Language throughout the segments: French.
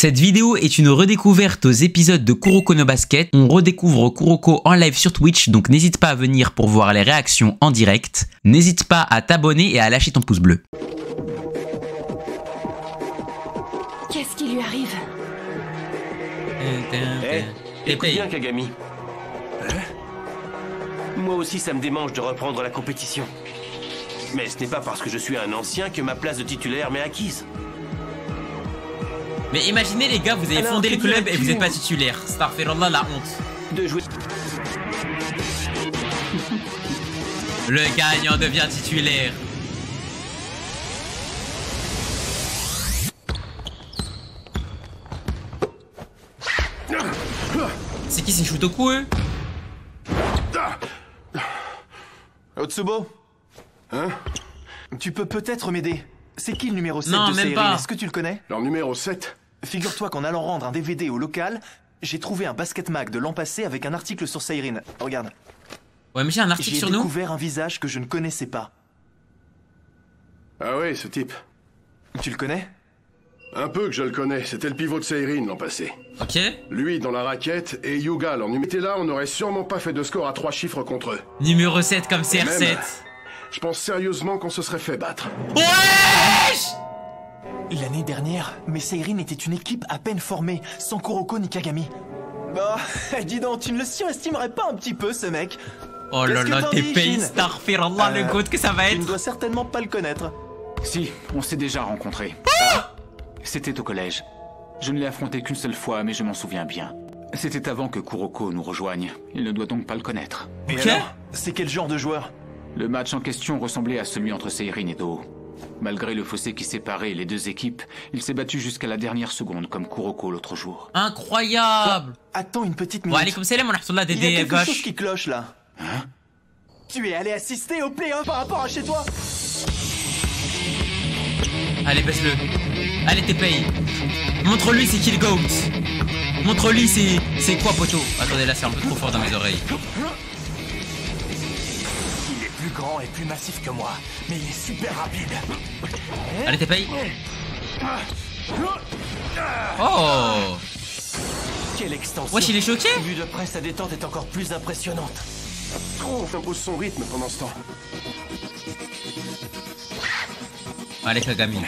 Cette vidéo est une redécouverte aux épisodes de Kuroko no Basket. On redécouvre Kuroko en live sur Twitch, donc n'hésite pas à venir pour voir les réactions en direct. N'hésite pas à t'abonner et à lâcher ton pouce bleu. Qu'est-ce qui lui arrive? Écoute bien Kagami. Moi aussi ça me démange de reprendre la compétition. Mais ce n'est pas parce que je suis un ancien que ma place de titulaire m'est acquise. Mais imaginez les gars, vous avez fondé le club et vous n'êtes pas titulaire. Astaghfirullah, la honte. De jouer. Le gagnant devient titulaire. C'est qui ces Shutoku eux? Otsubo, Hein? tu peux peut-être m'aider. C'est qui le numéro 7 Non, de même Seirin? pas. Est-ce que tu le connais? Leur numéro 7? Figure-toi qu'en allant rendre un DVD au local, j'ai trouvé un basket mag de l'an passé avec un article sur Seirin. Regarde. Ouais, mais j'ai un article J'ai sur nous. découvert un visage que je ne connaissais pas. Ah oui, ce type. Tu le connais? Un peu que je le connais, c'était le pivot de Seirin l'an passé. Ok. Lui dans la raquette et Yuga leur numéro. Là, on n'aurait sûrement pas fait de score à 3 chiffres contre eux. Numéro 7 comme CR7. Même, je pense sérieusement qu'on se serait fait battre. Wesh! L'année dernière, mes Seirin étaient une équipe à peine formée, sans Kuroko ni Kagami. Bah, dis donc, tu ne le surestimerais pas un petit peu, ce mec? Oh là Qu'est-ce que là, t'en t'es dis, payé, Shin? Astaghfirullah, le goût que ça va Tu ne être. dois certainement pas le connaître. Si, on s'est déjà rencontrés. C'était au collège. Je ne l'ai affronté qu'une seule fois, mais je m'en souviens bien. C'était avant que Kuroko nous rejoigne. Il ne doit donc pas le connaître. Et Ok. alors, c'est quel genre de joueur? Le match en question ressemblait à celui entre Seirin et Do. Malgré le fossé qui séparait les deux équipes, il s'est battu jusqu'à la dernière seconde, comme Kuroko l'autre jour. Incroyable. Attends une petite Bon, minute. allez, comme c'est là, mon Rahmatullah, Il y a Dédé, quelque chose gauche. qui cloche là. Hein? Tu es allé assister au play-off par rapport à chez toi? Allez, baisse-le. Allez, t'es payé. Montre-lui c'est qui le GOAT. Montre-lui c'est quoi, poteau. Attendez, là, c'est un peu trop fort dans mes oreilles. Il est plus grand et plus massif que moi, mais il est super rapide. Allez, t'es payé. Oh. Quelle extension. Wesh, il est choqué. Vu de près, sa détente est encore plus impressionnante. On impose son rythme pendant ce temps. Allez, Kagami.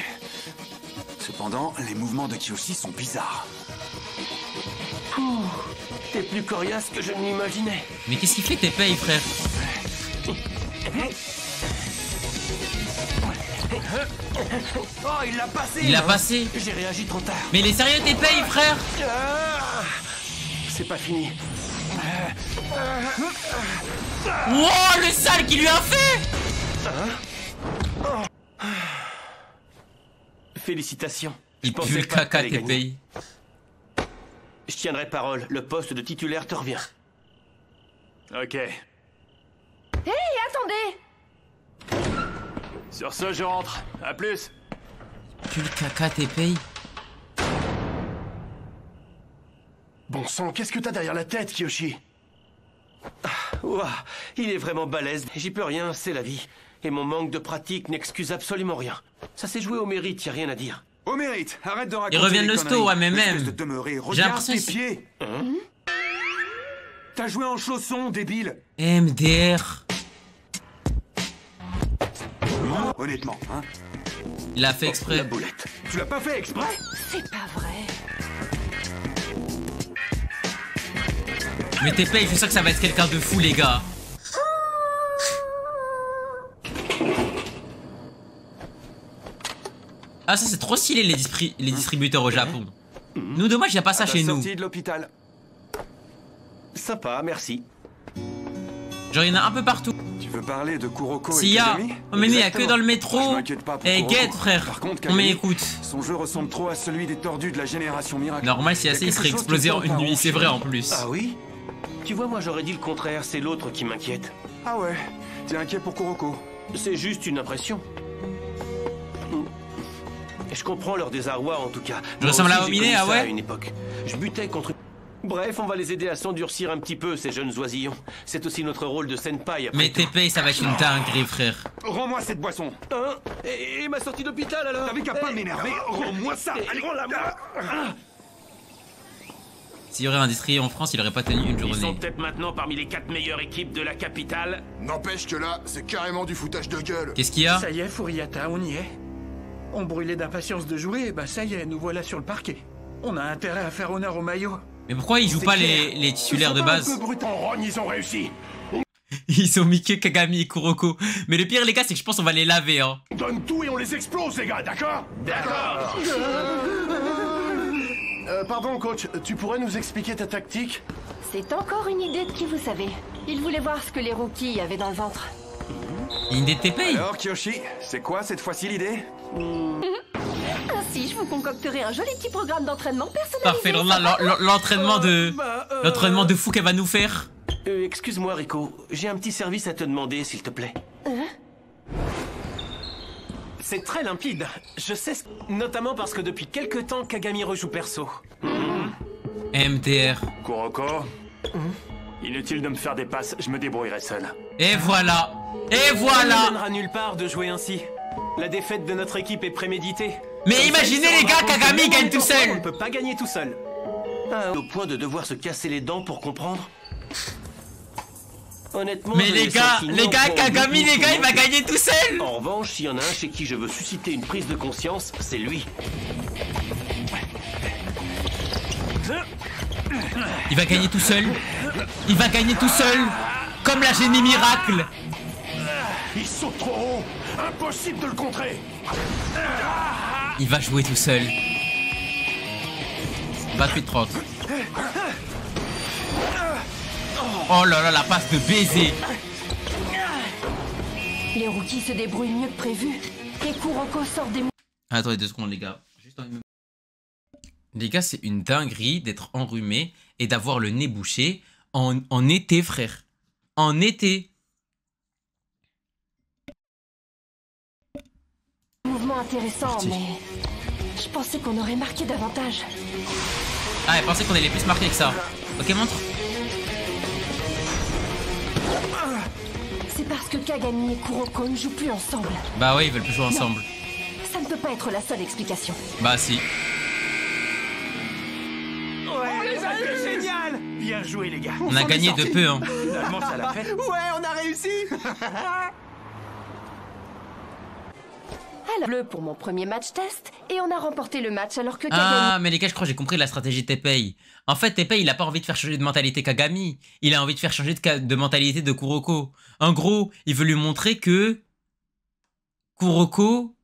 Cependant, les mouvements de Kiyoshi sont bizarres. T'es plus coriace que je ne l'imaginais. Mais qu'est-ce qu'il fait, t'es payé, frère? Oh, il l'a passé. Il a passé. J'ai réagi trop tard. Mais il est sérieux, t'es payé, frère? Ah, c'est pas fini. Wow, le sale qu'il lui a fait. Félicitations. Il Je pensais pue le pas que caca, t'allais t'es gagner. payé. Je tiendrai parole. Le poste de titulaire te revient. Ok. Attendez! Sur ce, je rentre. À plus. Pue le caca, t'es payé. Bon sang, qu'est-ce que t'as derrière la tête, Kiyoshi? Ouah, il est vraiment balèze. J'y peux rien, c'est la vie. Et mon manque de pratique n'excuse absolument rien. Ça s'est joué au mérite, y a rien à dire. Au mérite, arrête de raconter. Il revient de des l'hosto, conneries. ouais, mais Espèce même. de demeuré, J'ai regarde l'impression tes qu'il- pieds. T'as joué en chaussons, débile. MDR. Honnêtement, hein. Il a fait La exprès. boulette. Tu l'as pas fait exprès. C'est pas vrai. Mais t'es payé, je suis sûr que ça va être quelqu'un de fou, les gars. Ah, ça c'est trop stylé les distributeurs au Japon. Nous, dommage, il n'y a pas ça À ta chez nous. sortie de l'hôpital. Sympa, merci. Genre, il y en a un peu partout. Tu veux parler de Kuroko et S'il y a. Kagami? Oh, mais il n'y a que dans le Je métro. m'inquiète pas pour Eh, Kuroko. guette, frère. Par contre, On Kagami, m'écoute. son jeu ressemble trop à celui des tordus de la génération miracle. Normal, si Y a assez, il quelque serait chose explosé qui en tombe une par nuit. an, C'est vrai en plus. Ah oui? Tu vois, moi j'aurais dit le contraire, c'est l'autre qui m'inquiète. Ah ouais, t'es inquiet pour Kuroko. C'est juste une impression. Je comprends leur désarroi en tout cas. Je Moi ressemble aussi, à j'ai Ominé, connu ah ça ouais? à une époque. Je butais contre... Bref, on va les aider à s'endurcir un petit peu, ces jeunes oisillons. C'est aussi notre rôle de senpai après Mais tout. TP, ça va être une dinguerie, frère. Rends-moi cette boisson. Hein? Et ma sortie d'hôpital alors? T'avais qu'à pas m'énerver. Rends-moi ça. Allez, rends-la-moi. S'il y aurait un destrier en France, il aurait pas tenu une Ils sont journée. peut-être maintenant parmi les 4 meilleures équipes de la capitale. N'empêche que là, c'est carrément du foutage de gueule. Qu'est-ce qu'il y a? Ça y est, Furiata, on y est. On brûlait d'impatience de jouer, et bah ça y est, nous voilà sur le parquet. On a intérêt à faire honneur au maillot. Mais pourquoi ils jouent pas les titulaires de base? Un peu brut en rogne, ils ont réussi. Ils ont mis que Kagami et Kuroko. Mais le pire les gars, c'est que je pense qu'on va les laver hein. On donne tout et on les explose, les gars, d'accord? D'accord. Pardon, coach, tu pourrais nous expliquer ta tactique? C'est encore une idée de qui vous savez. Il voulait voir ce que les rookies avaient dans le ventre. Une idée de tes payes? Alors, Kiyoshi, c'est quoi cette fois-ci l'idée? Ainsi, je vous concocterai un joli petit programme d'entraînement personnalisé. Parfait, l'entraînement de fou qu'elle va nous faire. Excuse-moi, Rico. J'ai un petit service à te demander, s'il te plaît. C'est très limpide. Je sais, notamment parce que depuis quelque temps, Kagami rejoue perso. MTR. Kuroko, inutile de me faire des passes, je me débrouillerai seul. Et voilà. Et Ça ne voilà. mènera nulle part de jouer ainsi. La défaite de notre équipe est préméditée. Mais Comme ça, imaginez il se les gars, rendra compte que Kagami même en gagne étant tout seul. fort, On ne peut pas gagner tout seul. Au point de devoir se casser les dents pour comprendre. Honnêtement, Mais je les l'ai gars, senti les gars, non Kagami, pour les gars, il va beaucoup. gagner tout seul. En revanche, s'il y en a un chez qui je veux susciter une prise de conscience, c'est lui. Il va gagner tout seul. Il va gagner tout seul. Comme la génie miracle. Il saute trop haut. Impossible de le contrer. Il va jouer tout seul. 28-30. Oh là là, la passe de baiser. Les rookies se débrouillent mieux que prévu. Et Kuroko sort des... Attendez 2 secondes les gars. Les gars, c'est une dinguerie d'être enrhumé et d'avoir le nez bouché en été, frère. En été. mouvements intéressants, mais... Je pensais qu'on aurait marqué davantage. Ah, elle pensait qu'on allait plus marquer que ça. Ok, montre. C'est parce que Kagami et Kuroko ne jouent plus ensemble. Bah ouais, ils veulent plus jouer ensemble. Ça ne peut pas être la seule explication. Bah si. Génial! Bien joué, les gars. On a gagné de peu, hein. Finalement, ça l'a fait. Ouais, on a réussi. Alors, bleu pour mon premier match test, et on a remporté le match alors que Kagami... Ah, mais les gars, je crois que j'ai compris la stratégie de Teppei. En fait, Teppei, il a pas envie de faire changer de mentalité Kagami. Il a envie de faire changer de mentalité de Kuroko. En gros, il veut lui montrer que Kuroko,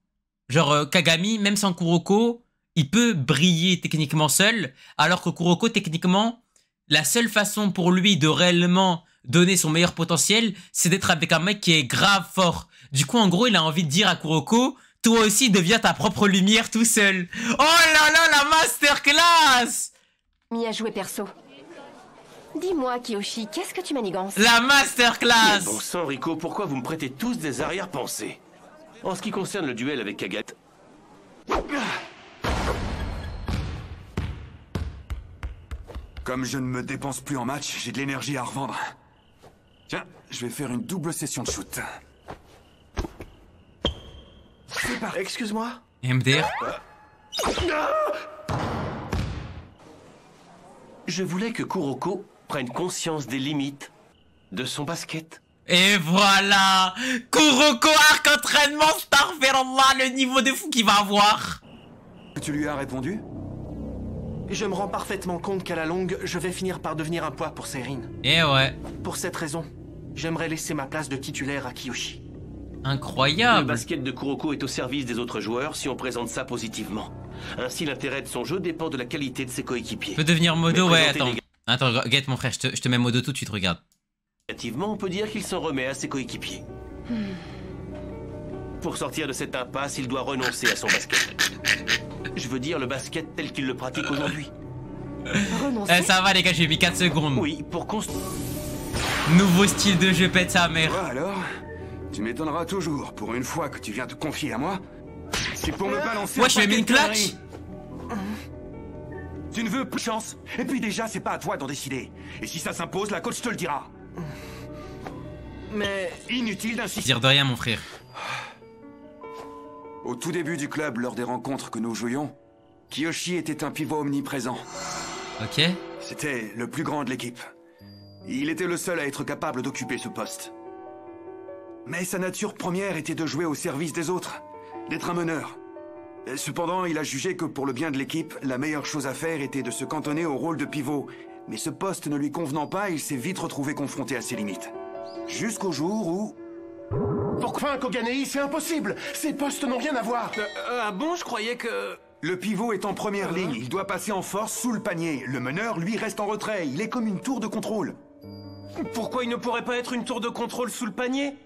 genre Kagami, même sans Kuroko, il peut briller techniquement seul, alors que Kuroko, techniquement, la seule façon pour lui de réellement donner son meilleur potentiel, c'est d'être avec un mec qui est grave fort. Du coup, en gros, il a envie de dire à Kuroko, toi aussi, deviens ta propre lumière tout seul. Oh là là, la masterclass! a joué perso. Dis-moi, Kiyoshi, qu'est-ce que tu manigances? La masterclass! Bon sang, Rico, pourquoi vous me prêtez tous des arrière-pensées? En ce qui concerne le duel avec Kagami... Comme je ne me dépense plus en match, j'ai de l'énergie à revendre. Tiens, je vais faire une double session de shoot. C'est parti. Excuse-moi. MDR? Je voulais que Kuroko prenne conscience des limites de son basket. Et voilà! Kuroko arc entraînement Starfirullah, le niveau de fou qu'il va avoir! Tu lui as répondu? Je me rends parfaitement compte qu'à la longue, je vais finir par devenir un poids pour Seirin. Et ouais, Pour cette raison, j'aimerais laisser ma place de titulaire à Kiyoshi. Le incroyable! basket de Kuroko est au service des autres joueurs si on présente ça positivement. Ainsi, l'intérêt de son jeu dépend de la qualité de ses coéquipiers. Peut devenir modo, Mais ouais, présenter attends. Attends, guette mon frère, je te mets modo tout de suite, regarde. Négativement, on peut dire qu'il s'en remet à ses coéquipiers. Pour sortir de cette impasse, il doit renoncer à son basket. Je veux dire le basket tel qu'il le pratique aujourd'hui. Renoncer. Eh, ça va les gars, j'ai mis 4 secondes. Oui, pour construire... Nouveau style de jeu, pète sa mère. Ouais, alors? Tu m'étonneras toujours. Pour une fois que tu viens te confier à moi, c'est pour me balancer. Ouais, je lui ai mis une paquet de claque. conneries. Tu ne veux plus de chance. Et puis déjà, c'est pas à toi d'en décider. Et si ça s'impose, la coach te le dira. Mais Inutile d'insister. Dire de rien, mon frère. Au tout début du club, lors des rencontres que nous jouions, Kiyoshi était un pivot omniprésent. Ok? C'était le plus grand de l'équipe. Il était le seul à être capable d'occuper ce poste. Mais sa nature première était de jouer au service des autres, d'être un meneur. Cependant, il a jugé que pour le bien de l'équipe, la meilleure chose à faire était de se cantonner au rôle de pivot. Mais ce poste ne lui convenant pas, il s'est vite retrouvé confronté à ses limites. Jusqu'au jour où... Pourquoi, Koganei, c'est impossible. Ces postes n'ont rien à voir. Ah bon, je croyais que... Le pivot est en première ligne, il doit passer en force sous le panier. Le meneur, lui, reste en retrait, il est comme une tour de contrôle. Pourquoi il ne pourrait pas être une tour de contrôle sous le panier?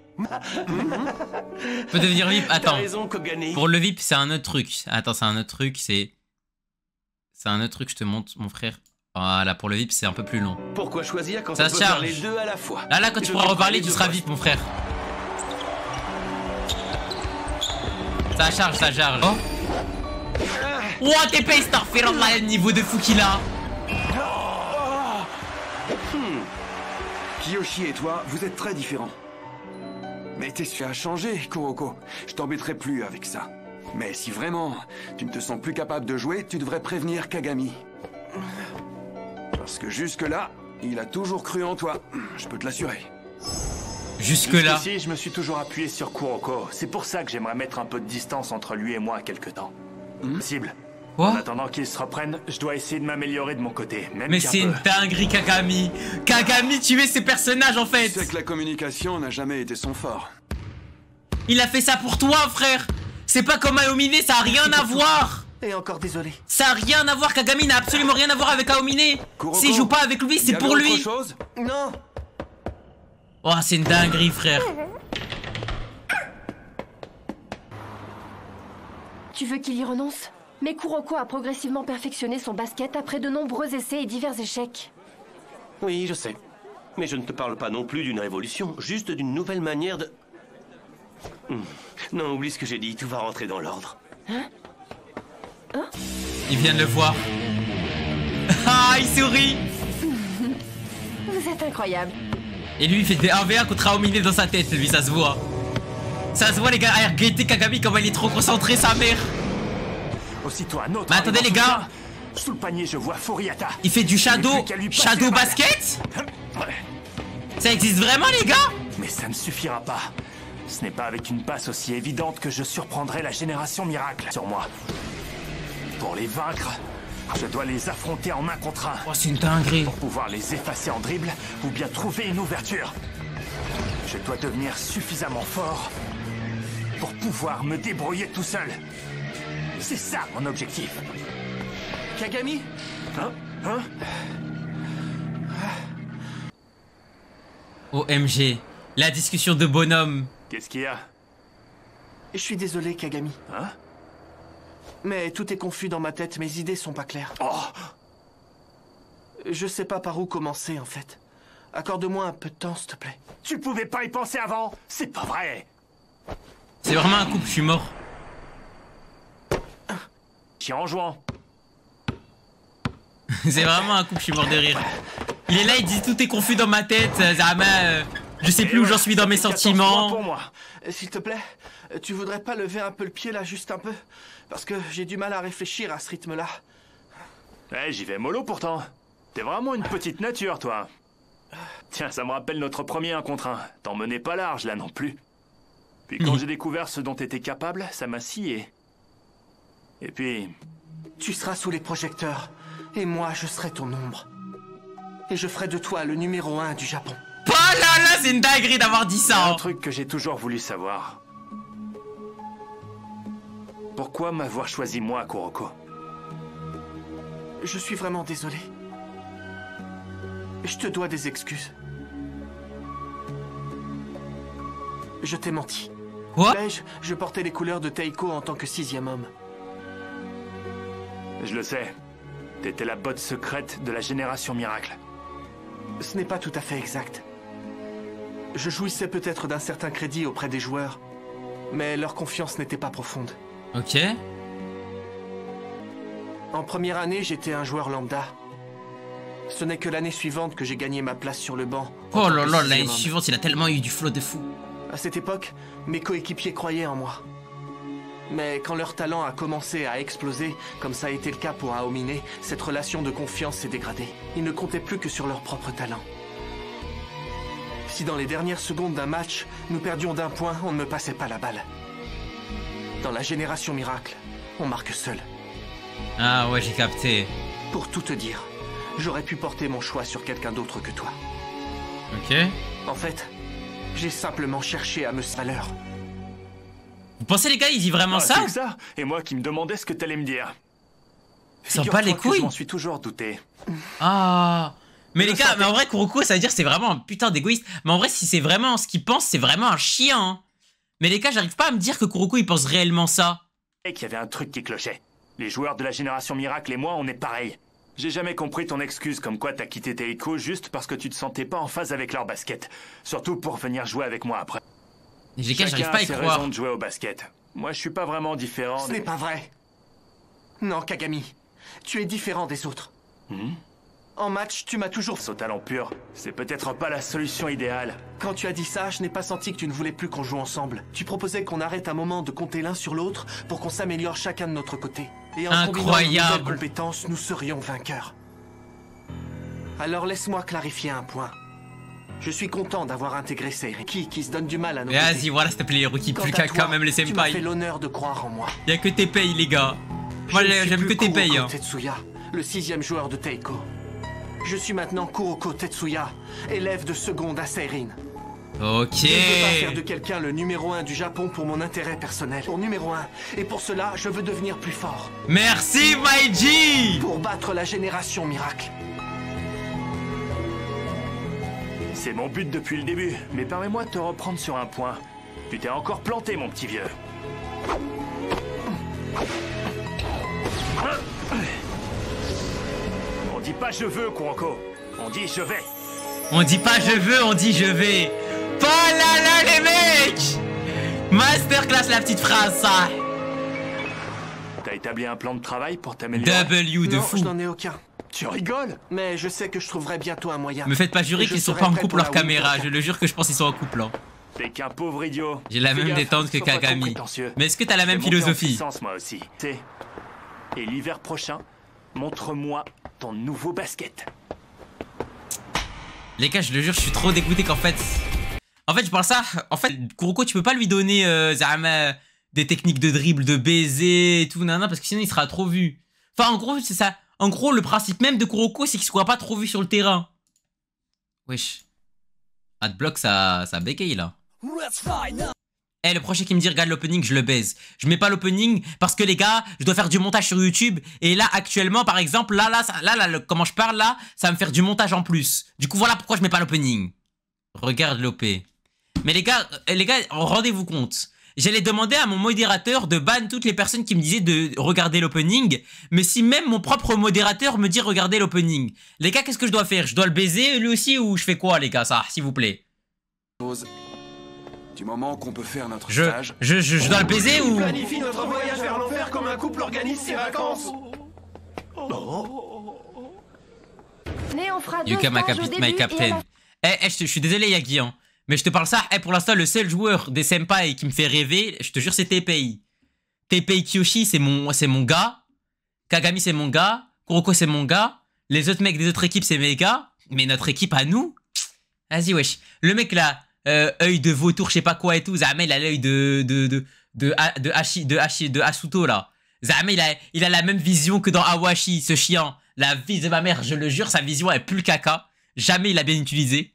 Peut devenir VIP. Attends. T'as raison, Koganei. Pour le VIP, c'est un autre truc. Attends, c'est un autre truc. C'est un autre truc. Je te montre, mon frère. Voilà, pour le VIP, c'est un peu plus long. Pourquoi choisir quand Ça on se peut faire charge. les deux à la fois? Là, quand tu pourras reparler, tu seras VIP, mon frère. Ça charge, ça charge. Oh, oh TP, Starfirullah, le niveau de fou qu'il a. Kiyoshi et toi, vous êtes très différents. Mais t'es sûr à changer, Kuroko. Je t'embêterai plus avec ça. Mais si vraiment tu ne te sens plus capable de jouer, tu devrais prévenir Kagami. Parce que jusque-là, il a toujours cru en toi. Je peux te l'assurer. Jusque-là. Jusqu'ici, je me suis toujours appuyé sur Kuroko. C'est pour ça que j'aimerais mettre un peu de distance entre lui et moi quelque temps. Possible. En attendant qu'il se reprenne, je dois essayer de m'améliorer de mon côté. Même Mais qu'un c'est peu. une dinguerie, Kagami. Kagami tuait ses personnages, en fait. C'est que la communication n'a jamais été son fort. Il a fait ça pour toi, frère. C'est pas comme Aomine, ça a rien à voir. Et encore désolé. Ça a rien à voir, Kagami n'a absolument rien à voir avec Aomine. S'il joue pas avec lui, c'est pour lui. Chose Non. Oh, c'est une dinguerie, frère. Tu veux qu'il y renonce? Mais Kuroko a progressivement perfectionné son basket après de nombreux essais et divers échecs. Oui, je sais. Mais je ne te parle pas non plus d'une révolution, juste d'une nouvelle manière de... Non, oublie ce que j'ai dit, tout va rentrer dans l'ordre. Il vient de le voir. Ah, il sourit. Vous êtes incroyable. Et lui, il fait des 1v1 contre Aomine dans sa tête, lui, ça se voit. Ça se voit, les gars. Ah, regardez Kagami, comment il est trop concentré, sa mère. Aussitôt un autre. Mais attendez, les gars. Sous le panier, je vois Furiata. Il fait du shadow basket. Ça existe vraiment, les gars? Mais ça ne suffira pas. Ce n'est pas avec une passe aussi évidente que je surprendrai la génération miracle sur moi. Pour les vaincre, je dois les affronter en 1 contre 1. Oh, c'est une dinguerie. Pour pouvoir les effacer en dribble ou bien trouver une ouverture. Je dois devenir suffisamment fort pour pouvoir me débrouiller tout seul. C'est ça mon objectif. Kagami? Hein? OMG. La discussion de bonhomme. Qu'est-ce qu'il y a? Je suis désolé, Kagami. Hein? Mais tout est confus dans ma tête, mes idées sont pas claires. Oh! Je sais pas par où commencer, en fait. Accorde-moi un peu de temps, s'il te plaît. Tu pouvais pas y penser avant? C'est pas vrai! C'est vraiment un couple, je suis mort. Tiens en jouant. C'est vraiment un couple, je suis mort de rire. Il est là, il dit tout est confus dans ma tête. Je sais plus où j'en suis dans mes sentiments. Pour moi. S'il te plaît, tu voudrais pas lever un peu le pied là, juste un peu? Parce que j'ai du mal à réfléchir à ce rythme-là. Eh, j'y vais mollo pourtant. T'es vraiment une petite nature, toi. Tiens, ça me rappelle notre premier 1 contre 1. T'en menais pas large, là non plus. Puis quand j'ai découvert ce dont t'étais capable, ça m'a scié. Et puis... Tu seras sous les projecteurs, et moi, je serai ton ombre. Et je ferai de toi le numéro 1 du Japon. Oh là là, c'est une dinguerie d'avoir dit ça. Un truc que j'ai toujours voulu savoir. Pourquoi m'avoir choisi moi, Kuroko? Je suis vraiment désolé. Je te dois des excuses. Je t'ai menti. Quoi? Je portais les couleurs de Teiko en tant que 6e homme. Je le sais. T'étais la botte secrète de la génération miracle. Ce n'est pas tout à fait exact. Je jouissais peut-être d'un certain crédit auprès des joueurs, mais leur confiance n'était pas profonde. Ok. En première année, j'étais un joueur lambda. Ce n'est que l'année suivante que j'ai gagné ma place sur le banc. Oh là là, l'année suivante, il a tellement eu du flow de fou. À cette époque, mes coéquipiers croyaient en moi. Mais quand leur talent a commencé à exploser, comme ça a été le cas pour Aomine, cette relation de confiance s'est dégradée. Ils ne comptaient plus que sur leur propre talent. Si dans les dernières secondes d'un match, nous perdions d'1 point, on ne me passait pas la balle. Dans la génération miracle, on marque seul. Ah ouais, j'ai capté. Pour tout te dire, j'aurais pu porter mon choix sur quelqu'un d'autre que toi. Ok. En fait, j'ai simplement cherché à me valeur. Vous pensez les gars, il dit vraiment ça? C'est que ça. Et moi qui me demandais ce que t'allais me dire. S'en bat les couilles. Je m'en suis toujours douté. Ah. Mais les gars, mais en vrai, Kuroko, ça veut dire c'est vraiment un putain d'égoïste. Mais en vrai, si c'est vraiment ce qu'il pense, c'est vraiment un chien. Hein. Mais les gars, j'arrive pas à me dire que Kuroko, il pense réellement ça. Et qu'il y avait un truc qui clochait. Les joueurs de la génération miracle et moi, on est pareil. J'ai jamais compris ton excuse comme quoi t'as quitté Teiko juste parce que tu te sentais pas en phase avec leur basket. Surtout pour venir jouer avec moi après. Les gars, j'arrive pas à y croire. Raison de jouer au basket. Moi, je suis pas vraiment différent. Ce n'est pas vrai. Non, Kagami. Tu es différent des autres. En match, tu m'as toujours... Au talent pur, c'est peut-être pas la solution idéale. Quand tu as dit ça, je n'ai pas senti que tu ne voulais plus qu'on joue ensemble. Tu proposais qu'on arrête un moment de compter l'un sur l'autre pour qu'on s'améliore chacun de notre côté. Et en combinant nos nouvelles compétences, nous serions vainqueurs. Alors laisse-moi clarifier un point. Je suis content d'avoir intégré Seiri, qui se donne du mal à nos côtés. Vas-y, voilà, s'il te plaît, Hiroki, plus qu'à quand même les senpai. Tu m'as fait l'honneur de croire en moi. Y'a que tes payes, les gars. Moi, j'aime que tes payes. Hein. Tetsuya, le 6e joueur de Teiko. Je suis maintenant Kuroko Tetsuya, élève de seconde à Seirin. Ok. Je ne veux pas faire de quelqu'un le numéro 1 du Japon pour mon intérêt personnel. Pour numéro 1. Et pour cela, je veux devenir plus fort. Merci, Maiji. Pour battre la génération miracle. C'est mon but depuis le début, mais permets-moi de te reprendre sur un point. Tu t'es encore planté, mon petit vieux. On dit pas je veux, Kuroko. On dit je vais. On dit pas je veux, on dit je vais. Oh là là, les mecs! Masterclass, la petite phrase, ça. T'as établi un plan de travail pour t'améliorer? W de fou. Non, je n'en ai aucun. Tu rigoles? Mais je sais que je trouverai bientôt un moyen. Me faites pas jurer qu'ils sont pas en couple leur caméra. Je le jure que je pense qu'ils sont en couple. Hein. T'es qu'un pauvre idiot. J'ai la même détente que Kagami. Mais est-ce que t'as la même philosophie? Moi aussi. Et l'hiver prochain, montre-moi ton nouveau basket. Les gars, je le jure, je suis trop dégoûté qu'en fait... En fait, je parle ça... En fait, Kuroko, tu peux pas lui donner des techniques de dribble, de baiser et tout, nana, parce que sinon il sera trop vu. Enfin, en gros, c'est ça. En gros, le principe même de Kuroko, c'est qu'il soit pas trop vu sur le terrain. Wesh. Adblock, ça bégaye, là. Eh, le prochain qui me dit regarde l'opening, je le baise. Je mets pas l'opening parce que les gars, je dois faire du montage sur YouTube. Et là, actuellement, par exemple, là, comment je parle là, ça va me faire du montage en plus. Du coup, voilà pourquoi je mets pas l'opening. Regarde l'OP. Mais les gars, rendez-vous compte. J'allais demander à mon modérateur de ban toutes les personnes qui me disaient de regarder l'opening. Mais si même mon propre modérateur me dit regarder l'opening. Les gars, qu'est-ce que je dois faire? Je dois le baiser lui aussi ou je fais quoi les gars, ça, s'il vous plaît? Du moment qu'on peut faire notre stage. Je dois le baiser ou... On planifie notre voyage vers l'enfer comme un couple organise ses vacances. Mais on fera Yuka, my captain. Je suis désolé Yagi, hein, mais je te parle ça. Pour l'instant, le seul joueur des senpai qui me fait rêver, je te jure, c'est TPI. TPI Kyoshi, c'est mon gars. Kagami, c'est mon gars. Kuroko, c'est mon gars. Les autres mecs des autres équipes, c'est mes gars. Mais notre équipe à nous, vas-y, wesh. Le mec là... œil de vautour, je sais pas quoi et tout. Zama, il a l'œil de Asuto là. Zama, il a la même vision que dans Awashi, ce chien. La vie de ma mère, je le jure, sa vision est plus le caca. Jamais il a bien utilisé.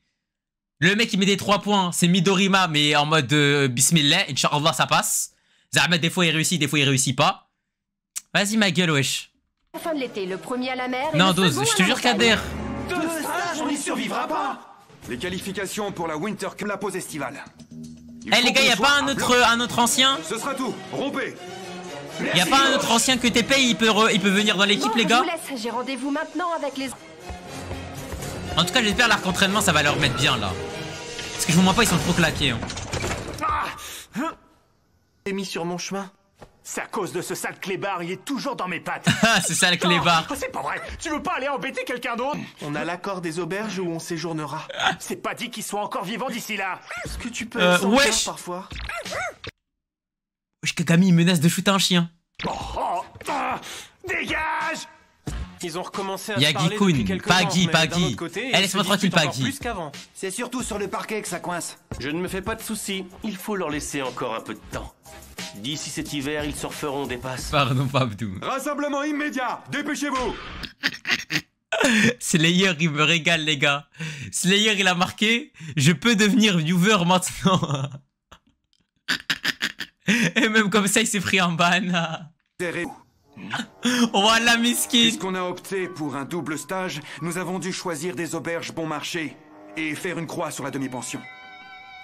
Le mec, il met des 3 points. C'est Midorima, mais en mode Bismillah. Inch'Allah, ça passe. Zama, des fois il réussit, des fois il réussit pas. Vas-y, ma gueule, wesh. Fin de l'été, le premier à la mer. Non, Dose, je te jure, Kader. Deux stages, on n'y survivra pas. Les qualifications pour la Winter Cup, la pause estivale. Eh les gars, y'a pas un autre ancien? Ce sera tout, rompez. Y'a pas un autre ancien que TP, il peut venir dans l'équipe, les gars? Je vous laisse, j'ai rendez-vous maintenant avec les... En tout cas, j'espère l'arc entraînement, ça va leur mettre bien, là. Parce que je vous mens pas, ils sont trop claqués. Hein. T'es mis sur mon chemin. C'est à cause de ce sale clébard, il est toujours dans mes pattes. C'est ça le clébard. C'est pas vrai, tu veux pas aller embêter quelqu'un d'autre? On a l'accord des auberges où on séjournera. C'est pas dit qu'il soit encore vivant d'ici là. Est-ce que tu peux être sans wesh parfois? Wesh, Kagami, il menace de shooter un chien. Dégage! Ils ont recommencé à Yagi-kun, Paggy. Eh, laisse-moi tranquille, Paggy. C'est surtout sur le parquet que ça coince. Je ne me fais pas de soucis. Il faut leur laisser encore un peu de temps. D'ici cet hiver, ils surferont des passes. Pardon, Pabdou. Rassemblement immédiat. Dépêchez-vous. Slayer, il me régale, les gars. Slayer, il a marqué « Je peux devenir viewer maintenant. » Et même comme ça, il s'est pris en ban. Voilà, miskin. Puisqu'on a opté pour un double stage, nous avons dû choisir des auberges bon marché et faire une croix sur la demi-pension.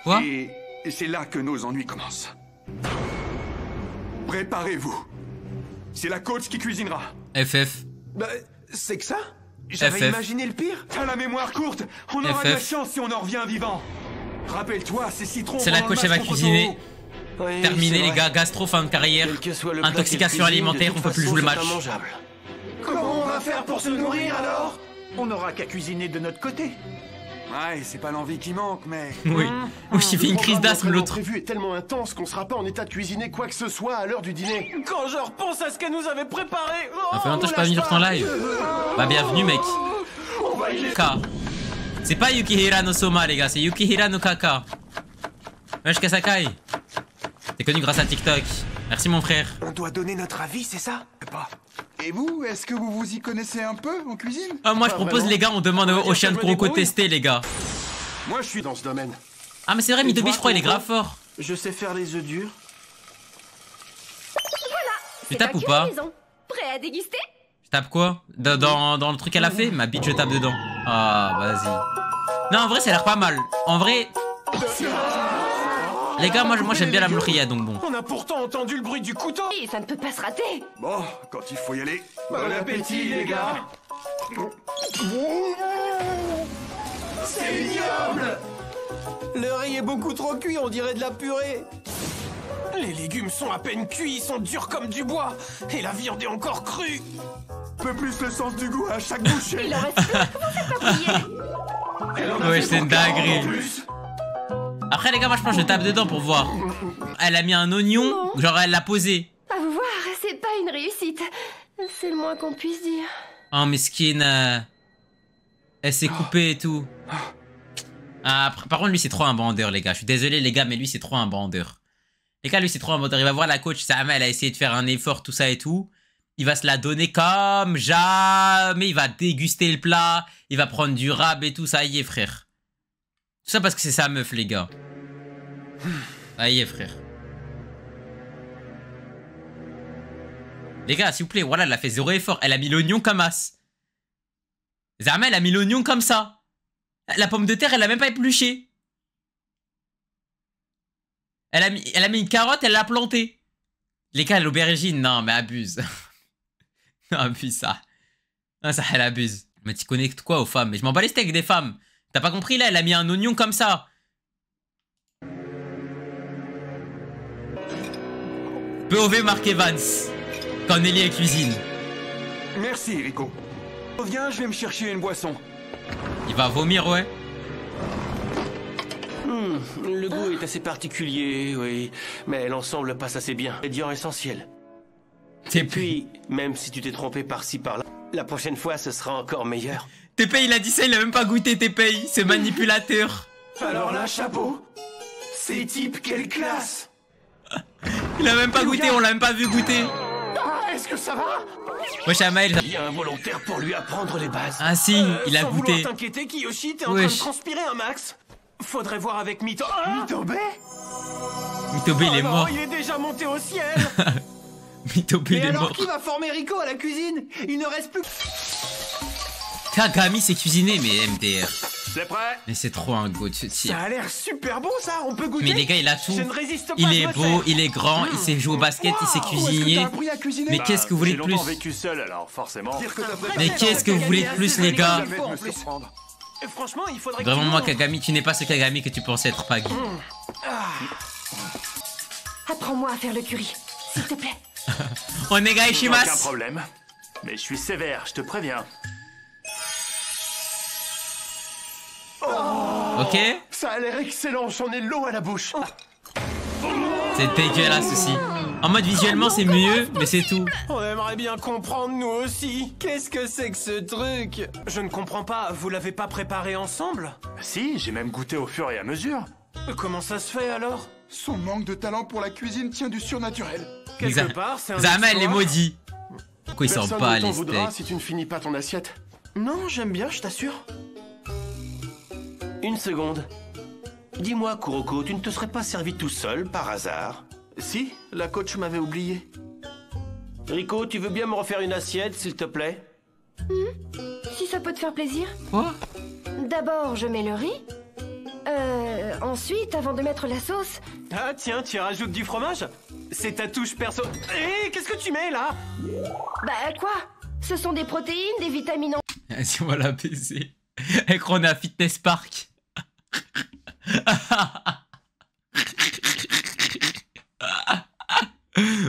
Quoi? Et c'est là que nos ennuis commencent. Préparez-vous. C'est la coach qui cuisinera. FF. Bah, c'est que ça? J'avais imaginé le pire. T'as la mémoire courte. On aura de la chance si on en revient vivant. Rappelle-toi, ces citrons. C'est la coach, elle va cuisiner. Oui, terminé, les gars. Gastro, fin de carrière. Intoxication alimentaire, on peut plus jouer le match. Comment on va faire pour se nourrir alors? On n'aura qu'à cuisiner de notre côté. Ouais, c'est pas l'envie qui manque, mais... Oui. J'ai fait une crise d'asthme, l'autre. Le prévu est tellement intense qu'on sera pas en état de cuisiner quoi que ce soit à l'heure du dîner. Quand je repense à ce qu'elle nous avait préparé... Ça fait longtemps que je suis pas venu sur ton live. Bah, bienvenue, mec. K. C'est pas Yukihira no Soma, les gars, c'est Yukihira no Kaka. Wesh, Kasakai. T'es connu grâce à TikTok. Merci, mon frère. On doit donner notre avis, c'est ça? Pas. Et vous, est-ce que vous vous y connaissez un peu en cuisine? Ah, moi, je propose, les gars, on demande au chien de Kuroko de tester, les gars. Moi, je suis dans ce domaine. Ah, mais c'est vrai, Mitobi, je crois, il est grave fort. Je sais faire les œufs durs. Voilà. Tu tapes ou pas? Prêt à déguster? Je tape quoi? Dans le truc qu'elle a fait? Ma bite, je tape dedans. Ah, vas-y. Non, en vrai, ça a l'air pas mal. En vrai... Les gars, moi j'aime bien la mlouria, donc bon. On a pourtant entendu le bruit du couteau. Et ça ne peut pas se rater. Bon, quand il faut y aller... Bon appétit, les gars. C'est ignoble. Le riz est beaucoup trop cuit, on dirait de la purée. Les légumes sont à peine cuits, ils sont durs comme du bois. Et la viande est encore crue. Un peu plus le sens du goût à chaque bouchée. Il en reste peu, comment ça pas briller? Ouais, c'est une dinguerie. Après, les gars, moi je pense que je tape dedans pour voir. Elle a mis un oignon, genre elle l'a posé. À vous voir, c'est pas une réussite. C'est le moins qu'on puisse dire. Oh, mesquine. Elle s'est coupée et tout. Ah, par contre, lui, c'est trop un bandeur, les gars. Je suis désolé, les gars, mais lui, c'est trop un bandeur. Les gars, lui, c'est trop un bandeur. Il va voir la coach, Sama, elle a essayé de faire un effort, tout ça et tout. Il va se la donner comme jamais. Il va déguster le plat. Il va prendre du rab et tout. Ça y est, frère. Tout ça parce que c'est sa meuf, les gars. Ça y est, frère. Les gars, s'il vous plaît, voilà, elle a fait zéro effort. Elle a mis l'oignon comme as. Zama, elle a mis l'oignon comme ça. La pomme de terre, elle l'a même pas épluchée. Elle a mis une carotte, elle l'a plantée. Les gars, l'aubergine, non, mais abuse. Non, abuse ça. Non, ça, elle abuse. Mais tu connectes quoi aux femmes? Mais je m'en bats les steaks des femmes. T'as pas compris là? Elle a mis un oignon comme ça. POV Mark Evans. Quand Nelly est cuisine. Merci, Rico. Viens, je vais me chercher une boisson. Il va vomir, ouais. Le goût est assez particulier, oui. Mais l'ensemble passe assez bien. Ingrédient essentiel. Et puis, même si tu t'es trompé par-ci par-là, la prochaine fois ce sera encore meilleur. TP, il a dit ça, il a même pas goûté TP, c'est manipulateur. Alors là, chapeau. Ces types, quelle classe. Il a même pas goûté, on l'a même pas vu goûter. Ah, est-ce que ça va? Wesh, Amael. Il y a un volontaire pour lui apprendre les bases. Ah si, il a goûté. T'inquiéter, Kiyoshi, t'es en train de transpirer un max. Faudrait voir avec Mitobe. Mitobe, il est mort. Il est déjà monté au ciel. Mitobe, il est mort. Alors qui va former Rico à la cuisine? Il ne reste plus... Kagami s'est cuisiné, mais MDR. C'est prêt? Mais c'est trop un goût de ce type. Ça a l'air super bon ça, on peut goûter. Mais les gars, il a tout. Je ne résiste pas, il est beau, il est grand, il sait jouer au basket, il sait cuisiner. Mais qu'est-ce que vous voulez de plus? J'ai longtemps vécu seul, alors forcément. Mais qu'est-ce que vous voulez de plus, les gars? Franchement, il faudrait vraiment, moi, Kagami, tu n'es pas ce Kagami que tu pensais être, Paggy. Apprends-moi à faire le curry, s'il te plaît. Onega Ishimasu. Aucun problème. Mais je suis sévère, je te préviens. Ok. Ça a l'air excellent, j'en ai l'eau à la bouche. C'est dégueulasse aussi. En mode visuellement c'est mieux, mais c'est tout. On aimerait bien comprendre nous aussi. Qu'est-ce que c'est que ce truc? Je ne comprends pas, vous l'avez pas préparé ensemble? Si, j'ai même goûté au fur et à mesure. Comment ça se fait alors? Son manque de talent pour la cuisine tient du surnaturel. Quelque part, c'est un Zama, elle est exploit. maudit. Pourquoi il sort Personne pas ne t'en les voudra steaks? si tu ne finis pas ton assiette. Non, j'aime bien, je t'assure. Une seconde. Dis-moi, Kuroko, tu ne te serais pas servi tout seul, par hasard? Si, la coach m'avait oublié. Rico, tu veux bien me refaire une assiette, s'il te plaît? Si ça peut te faire plaisir. Quoi? D'abord, je mets le riz. Ensuite, avant de mettre la sauce... Ah tiens, tu rajoutes du fromage? C'est ta touche perso... Hé, qu'est-ce que tu mets, là? Bah quoi? Ce sont des protéines, des vitamines... Vas-y, on va la baiser. Elle croit qu'on est à Fitness Park.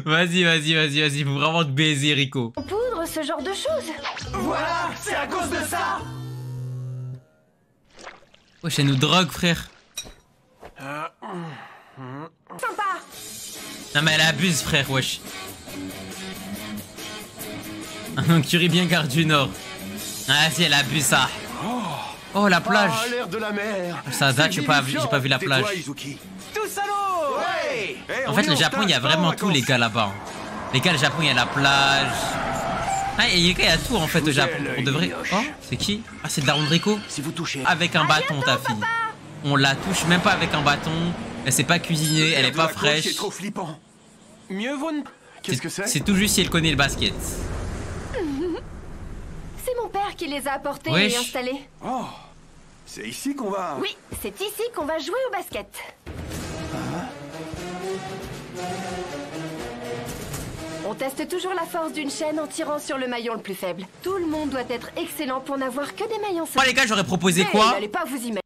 Vas-y, faut vraiment te baiser, Rico. Poudre, ce genre de choses. Voilà, c'est à cause de ça! Wesh, elle nous drogue, frère. Sympa. Non, mais elle abuse, frère, wesh. Un curry bien garde du Nord. Ah, vas-y, elle abuse ça. Oh, la plage. Ah, l'air de la mer. Ça date, j'ai pas vu la plage. Tous à l'eau! Ouais! En fait, le Japon, il y a vraiment tout, les gars, là-bas. Les gars, le Japon, il y a la plage. Ah, il y a tout, en fait, au Japon. On devrait... Oh, c'est qui? Ah, c'est le daron de Rico. Si vous touchez... Avec un bâton, ta fille. On la touche même pas avec un bâton. Elle sait pas cuisiner, elle est pas fraîche. C'est trop flippant. Mieux vaut ne... Qu'est-ce que c'est? C'est tout juste si elle connaît le basket. C'est mon père qui les a apportés Wesh. et installés. Oh, c'est ici qu'on va... Oui, c'est ici qu'on va jouer au basket. On teste toujours la force d'une chaîne en tirant sur le maillon le plus faible. Tout le monde doit être excellent pour n'avoir que des maillons simples. Moi, les gars, j'aurais proposé quoi? N'allez pas vous y mettre.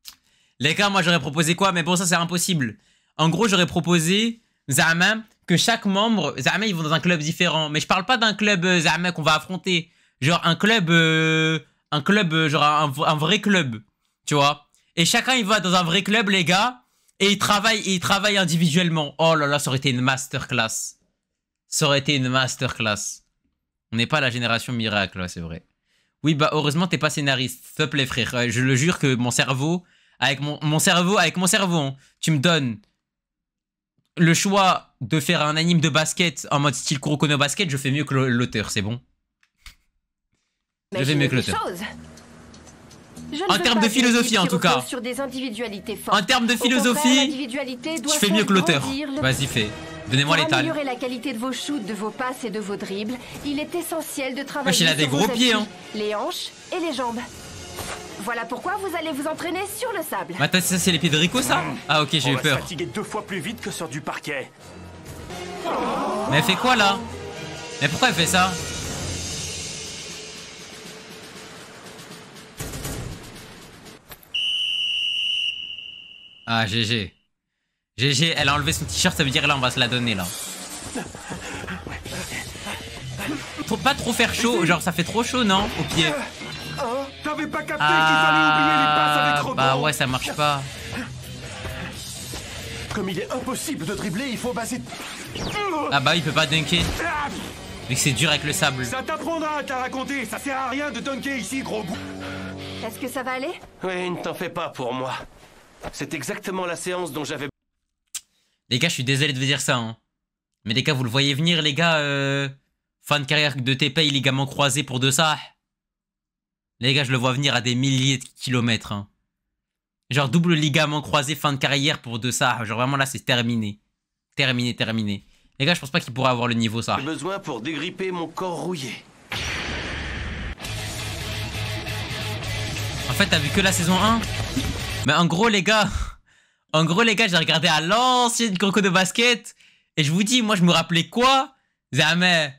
Les gars, moi, j'aurais proposé quoi? Mais bon, ça, c'est impossible. En gros, j'aurais proposé, Zama, que chaque membre... Zama, ils vont dans un club différent. Mais je parle pas d'un club, Zama, qu'on va affronter. Genre un club, genre un vrai club, tu vois. Et chacun il va dans un vrai club, les gars, et ils travaillent individuellement. Oh là là, ça aurait été une masterclass. Ça aurait été une masterclass. On n'est pas la génération miracle, ouais, c'est vrai. Oui, bah heureusement t'es pas scénariste. S'il te plaît, frère. Je le jure que mon cerveau, avec mon cerveau, hein, tu me donnes le choix de faire un anime de basket en mode style Kuroko no Basket, je fais mieux que l'auteur, c'est bon. Je vais mieux que l'auteur. En termes de philosophie, en tout cas. En termes de philosophie, je fais mieux que l'auteur. Vas-y, fais. Donnez-moi les talles. Pour améliorer la qualité de vos shoots, de vos passes et de vos dribbles, il est essentiel de travailler il a des sur gros vos pieds, appuis, hein. les hanches et les jambes. Voilà pourquoi vous allez vous entraîner sur le sable. Attends, ça c'est les pieds de Rico, ça? Ah ok, j'ai eu peur. On va se fatiguer 2 fois plus vite que sur du parquet. Mais elle fait quoi, là? Mais pourquoi elle fait ça? Ah, GG. GG, elle a enlevé son t-shirt, ça veut dire là, on va se la donner, là. Faut pas trop faire chaud, genre ça fait trop chaud, non? Au pied. T'avais pas capté qu'il fallait oublier les passes avec Robin. Bah ouais, ça marche pas. Comme il est impossible de dribbler, il faut baser... Ah bah il peut pas dunker. Vu que c'est dur avec le sable. Ça t'apprendra à te la raconter, ça sert à rien de dunker ici, gros bout. Est-ce que ça va aller? Oui, ne t'en fais pas pour moi. C'est exactement la séance dont j'avais... Les gars, je suis désolé de vous dire ça, hein. Mais les gars, vous le voyez venir, les gars, fin de carrière de TP, ligaments croisés pour de ça. Les gars, je le vois venir à des milliers de kilomètres, hein. Genre double ligament croisé, fin de carrière pour de ça. Genre vraiment là, c'est terminé. Terminé. Les gars, je pense pas qu'il pourra avoir le niveau, ça. J'ai besoin pour dégripper mon corps rouillé. En fait, t'as vu que la saison 1? Mais en gros, les gars, j'ai regardé à l'ancienne Kuroko no Basket. Et je vous dis, moi, je me rappelais quoi? Jamais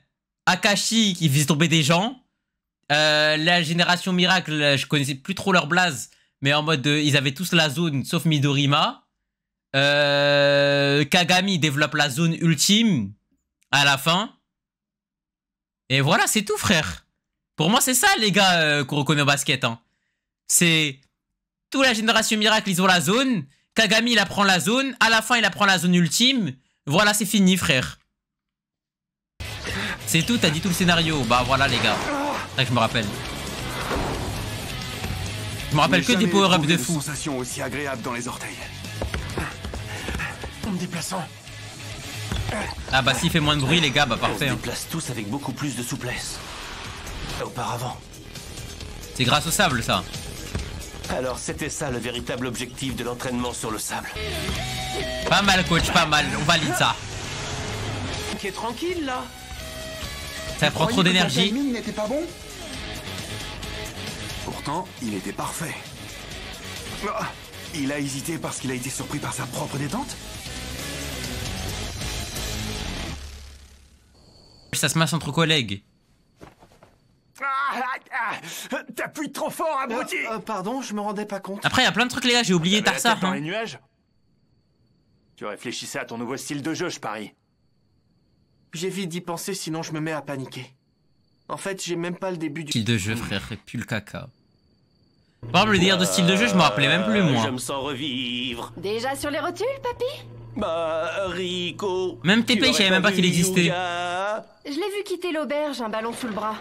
Akashi qui faisait tomber des gens. La génération miracle, je connaissais plus trop leur blaze. Mais en mode, ils avaient tous la zone, sauf Midorima. Kagami développe la zone ultime à la fin. Et voilà, c'est tout, frère. Pour moi, c'est ça, les gars, Kuroko no Basket, hein. C'est... Toute la génération miracle, ils ont la zone. Kagami, il apprend la zone. À la fin, il apprend la zone ultime. Voilà, c'est fini, frère. C'est tout, t'as dit tout le scénario. Bah voilà les gars. C'est que je me rappelle. Je me rappelle que des power-ups de fou. Sensation aussi agréable dans les orteils. En me déplaçant. Ah bah s'il fait moins de bruit les gars, bah parfait. On se déplace tous avec beaucoup plus de souplesse. Auparavant. C'est grâce au sable ça. Alors c'était ça le véritable objectif de l'entraînement sur le sable. Pas mal coach, pas mal, on valide ça. Qui est tranquille là. Ça prend trop d'énergie. Il n'était pas bon. Pourtant, il était parfait. Ah, il a hésité parce qu'il a été surpris par sa propre détente. Ça se masse entre collègues. T'appuies trop fort, abruti. Pardon, je me rendais pas compte. Après, il y a plein de trucs les gars, j'ai oublié tard ça. Dans les nuages. Tu réfléchissais à ton nouveau style de jeu, je parie. J'évite d'y penser, sinon je me mets à paniquer. En fait, j'ai même pas le début du... Style de jeu, frère, pue le caca. Par exemple, le délire de style de jeu, je me rappelais même plus, moi. Je me sens revivre. Déjà sur les rotules, papy? Bah, Rico. Même TP, je savais même pas qu'il existait. Je l'ai vu quitter l'auberge, un ballon sous le bras.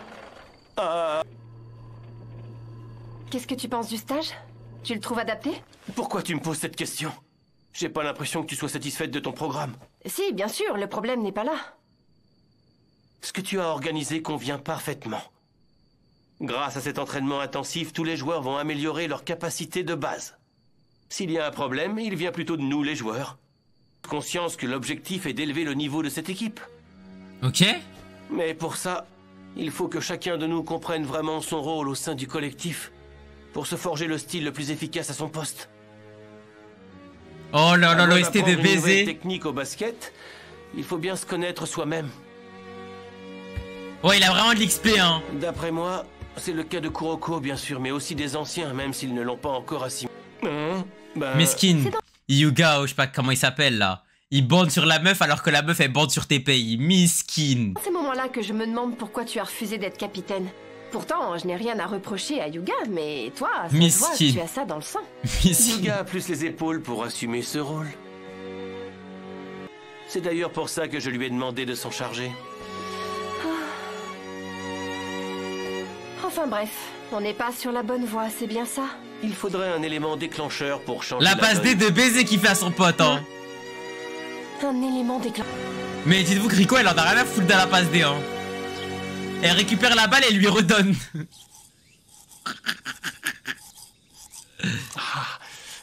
Qu'est-ce que tu penses du stage? Tu le trouves adapté? Pourquoi tu me poses cette question? J'ai pas l'impression que tu sois satisfaite de ton programme. Si, bien sûr, le problème n'est pas là. Ce que tu as organisé convient parfaitement. Grâce à cet entraînement intensif, tous les joueurs vont améliorer leur capacité de base. S'il y a un problème, il vient plutôt de nous, les joueurs. Conscience que l'objectif est d'élever le niveau de cette équipe. Ok. Mais pour ça, il faut que chacun de nous comprenne vraiment son rôle au sein du collectif, pour se forger le style le plus efficace à son poste. Oh là là, l'OST de baiser. Technique au basket, il faut bien se connaître soi-même. Ouais, il a vraiment de l'XP, hein. D'après moi, c'est le cas de Kuroko, bien sûr, mais aussi des anciens, même s'ils ne l'ont pas encore assimilé. Mesquin. Yuga, je sais pas comment il s'appelle, là. Il bande sur la meuf alors que la meuf, elle bande sur TPI. Miskin. C'est à ce moment-là que je me demande pourquoi tu as refusé d'être capitaine. Pourtant, je n'ai rien à reprocher à Yuga, mais toi, ça se voit que tu as ça dans le sang. Yuga a plus les épaules pour assumer ce rôle. C'est d'ailleurs pour ça que je lui ai demandé de s'en charger. Enfin bref, on n'est pas sur la bonne voie, c'est bien ça? Il faudrait un élément déclencheur pour changer la passe D de baiser qu'il fait à son pote, hein. Un élément déclencheur. Mais dites-vous que Rico, elle en a rien à foutre dans la passe D, hein. Elle récupère la balle et lui redonne.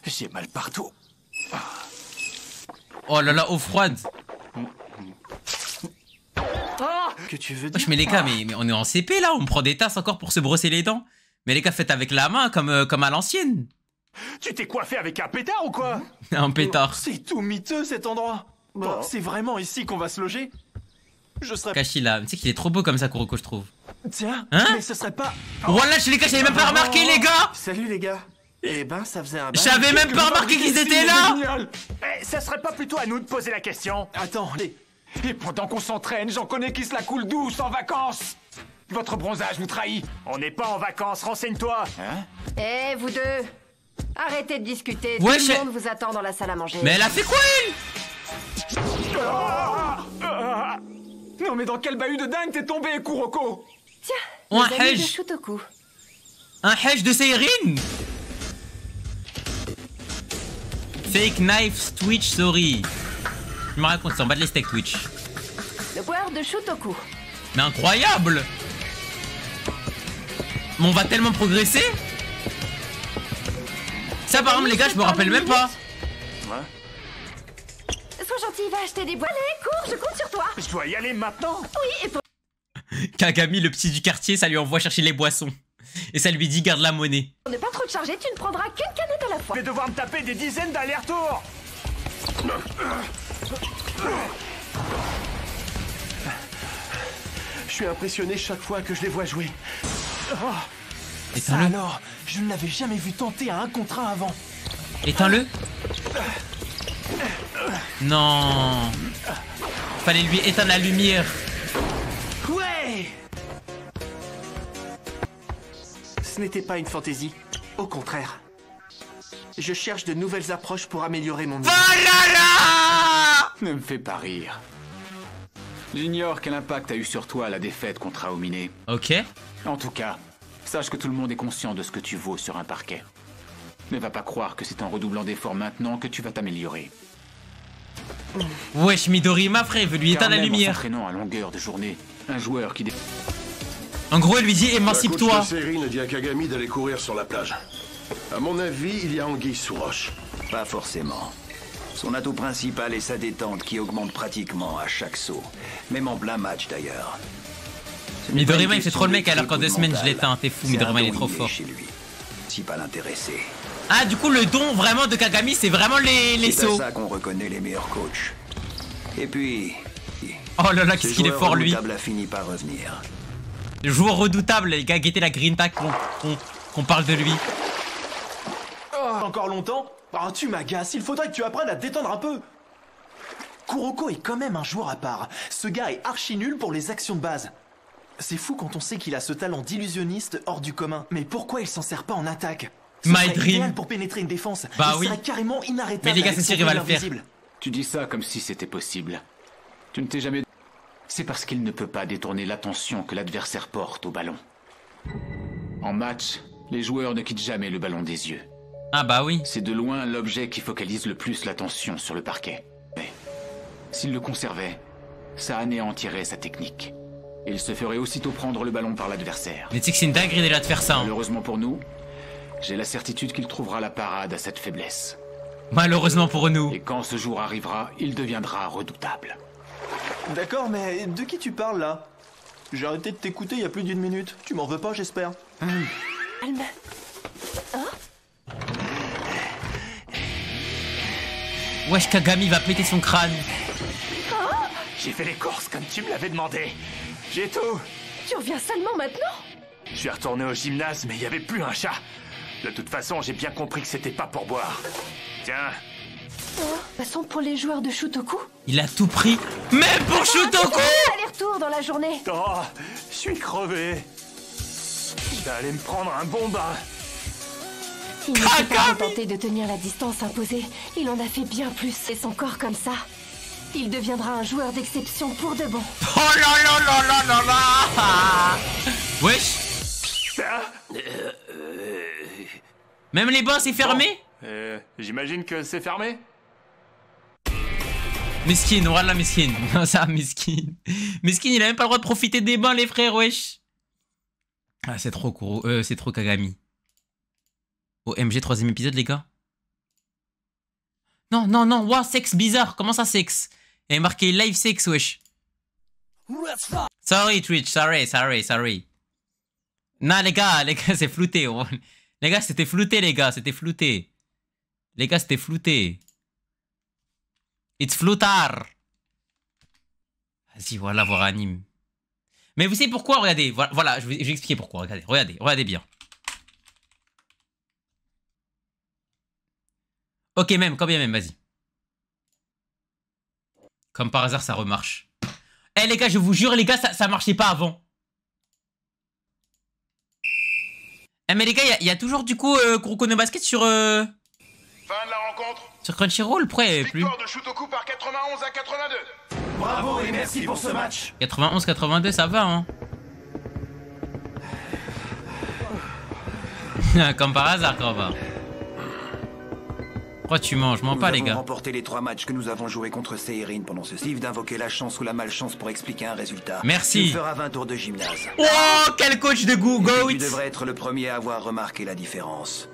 J'ai mal partout. Oh là là, eau froide. Que tu veux dire? Mais les gars, mais on est en CP là, on prend des tasses encore pour se brosser les dents. Mais les gars, faites avec la main comme à l'ancienne. Tu t'es coiffé avec un pétard ou quoi? Un pétard. C'est tout miteux cet endroit. Bon, c'est vraiment ici qu'on va se loger? Je serais... Kashila, tu sais qu'il est trop beau comme ça, Kuroko, je trouve. Tiens, hein? Mais ce serait pas... Voilà, les gars, j'avais même pas remarqué, les gars. Salut les gars. Eh ben, ça faisait un... J'avais même pas remarqué qu'ils étaient là. Eh, ça serait pas plutôt à nous de poser la question? Attends, Et pendant qu'on s'entraîne, j'en connais qui se la coule douce en vacances. Votre bronzage vous trahit. On n'est pas en vacances, renseigne-toi. Hein? Eh, vous deux, arrêtez de discuter. Ouais, tout le monde vous attend dans la salle à manger. Mais elle a fait quoi, elle? Non mais dans quel bahut de dingue t'es tombé, Kuroko? Tiens, un les amis de hedge. Shutoku. Un hedge de Seirin. Fake knife Twitch, sorry. Je me raconte, c'est en bas de les steaks Twitch. Le power de Shutoku. Mais incroyable. Mais on va tellement progresser. Ça par exemple les gars, je me rappelle même pas. Ouais. Sois gentil, va acheter des boîtes. Allez, cours, je compte sur toi. Je dois y aller maintenant. Oui, et pour... Kagami, le petit du quartier, ça lui envoie chercher les boissons. Et ça lui dit garde la monnaie. Pour ne pas trop te charger, tu ne prendras qu'une canette à la fois. Je vais devoir me taper des dizaines d'allers-retours. Je suis impressionné chaque fois que je les vois jouer. Oh, ça alors, je ne l'avais jamais vu tenter à 1 contre 1 avant. Éteins-le. Non. Fallait lui éteindre la lumière. Ouais. Ce n'était pas une fantaisie. Au contraire. Je cherche de nouvelles approches pour améliorer mon niveau. Voilà. Ne me fais pas rire. J'ignore quel impact a eu sur toi la défaite contre Aomine. Ok. En tout cas, sache que tout le monde est conscient de ce que tu vaux sur un parquet. Ne va pas croire que c'est en redoublant d'efforts maintenant que tu vas t'améliorer. Wesh, Midorima, frère, il veut lui éteindre la lumière. En s'entraînant à longueur de journée, un joueur qui... En gros, elle lui dit émancipe-toi. La coach de Seirin dit à Kagami d'aller courir sur la plage. À mon avis, il y a anguille sous roche. Pas forcément. Son atout principal est sa détente qui augmente pratiquement à chaque saut. Même en plein match d'ailleurs. Midorima il fait trop le mec alors qu'en 2 semaines je l'éteins, t'es fou, Midorima il est trop fort. Chez lui. Si pas l'intéressé. Ah du coup le don vraiment de Kagami c'est vraiment les sauts. C'est à ça qu'on reconnaît les meilleurs coachs. Et puis... Oh là là qu'est-ce qu'il est fort lui. A fini par revenir. Le joueur redoutable, les gars, guettez la green tag qu'on parle de lui. Oh, encore longtemps? Oh, tu m'agaces, il faudrait que tu apprennes à te détendre un peu. Kuroko est quand même un joueur à part. Ce gars est archi nul pour les actions de base. C'est fou quand on sait qu'il a ce talent d'illusionniste hors du commun. Mais pourquoi il s'en sert pas en attaque? My dream. Pour pénétrer une défense. Bah oui. Serait carrément inarrêtable. Mais les gars, c'est sûr, il va le faire. Tu dis ça comme si c'était possible. Tu ne t'es jamais... C'est parce qu'il ne peut pas détourner l'attention que l'adversaire porte au ballon. En match, les joueurs ne quittent jamais le ballon des yeux. Ah bah oui. C'est de loin l'objet qui focalise le plus l'attention sur le parquet. Mais s'il le conservait, ça anéantirait sa technique. Il se ferait aussitôt prendre le ballon par l'adversaire. Mais tu sais que c'est une dinguerie déjà de faire ça. Hein. Malheureusement pour nous, j'ai la certitude qu'il trouvera la parade à cette faiblesse. Malheureusement pour nous. Et quand ce jour arrivera, il deviendra redoutable. D'accord, mais de qui tu parles là? J'ai arrêté de t'écouter il y a plus d'1 minute. Tu m'en veux pas, j'espère. Calme. Hein? Wesh, Kagami va péter son crâne. Oh, j'ai fait les courses comme tu me l'avais demandé. J'ai tout. Tu reviens seulement maintenant? Je suis retourné au gymnase, mais il n'y avait plus un chat. De toute façon, j'ai bien compris que c'était pas pour boire. Tiens. Oh, passons pour les joueurs de Shutoku. Il a tout pris, même pour Shutoku. Aller-retour dans la journée. Oh, je suis crevé. Je vais aller me prendre un bon bain. Il ne s'est pas contenté de tenir la distance imposée. Il en a fait bien plus. C'est son corps comme ça. Il deviendra un joueur d'exception pour de bon. Oh là là là là là là. Wesh. Même les bains c'est fermé. J'imagine que c'est fermé. Mesquine, voilà Mesquine. Non ça Mesquine. Mesquine il a même pas le droit de profiter des bains les frères wesh. Ah c'est trop c'est trop Kagami. OMG 3ème épisode les gars. Non non non, wow, sexe bizarre, comment ça sexe? Il y a marqué live sex wesh. Sorry Twitch, sorry. Non les gars c'est flouté. Les gars c'était flouté les gars, c'était flouté. Les gars c'était flouté. It's floutard. Vas-y voilà voir anime. Mais vous savez pourquoi? Regardez, voilà, je vais expliquer pourquoi. Regardez bien. Ok même, quand bien même, vas-y. Comme par hasard ça remarche. Eh les gars, je vous jure les gars, ça marchait pas avant. Eh mais les gars, il y a toujours du coup Kuroko no Basket sur... Fin de la rencontre. Sur Crunchyroll, pourquoi il n'y avait plus? Victoire de Shutoku par 91 à 82. Bravo et merci pour ce match. 91-82, ça va hein. Comme par hasard quand même. Pourquoi tu manges? Je mens pas les gars. Nous avons remporté les 3 matchs que nous avons joués contre Seirin pendant ce cycle d'invoquer la chance ou la malchance pour expliquer un résultat. Merci. Tu feras 20 tours de gymnase. Oh quel coach de goût. Tu devrais être le premier à avoir remarqué la différence.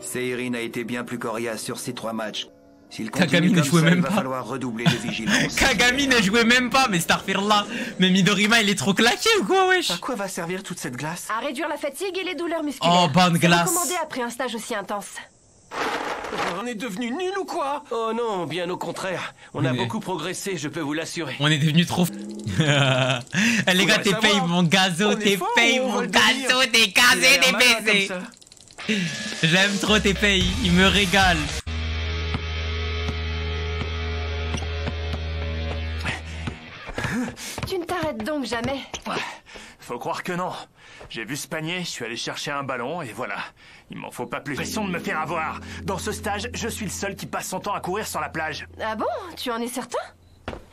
Seirin a été bien plus coriace sur ces 3 matchs. S'il Kagami ne jouait même pas. Il va falloir redoubler de vigilance. Kagami ne jouait même pas, mais Starfire-là. Mais Midorima, il est trop claqué ou quoi, wesh? À quoi va servir toute cette glace? À réduire la fatigue et les douleurs musculaires. Oh, bonne glace. C'est recommandé après un stage aussi intense. On est devenu nuls ou quoi? Oh non, bien au contraire. On a beaucoup progressé, je peux vous l'assurer. On est devenu trop... Les gars, t'es payé mon gazo, t'es payé mon gazo, t'es gazé, t'es baisé. J'aime trop tes pays, il me régale. Tu ne t'arrêtes donc jamais. Faut croire que non. J'ai vu ce panier, je suis allé chercher un ballon et voilà. Il m'en faut pas plus. Pression de me faire avoir. Dans ce stage, je suis le seul qui passe son temps à courir sur la plage. Ah bon? Tu en es certain?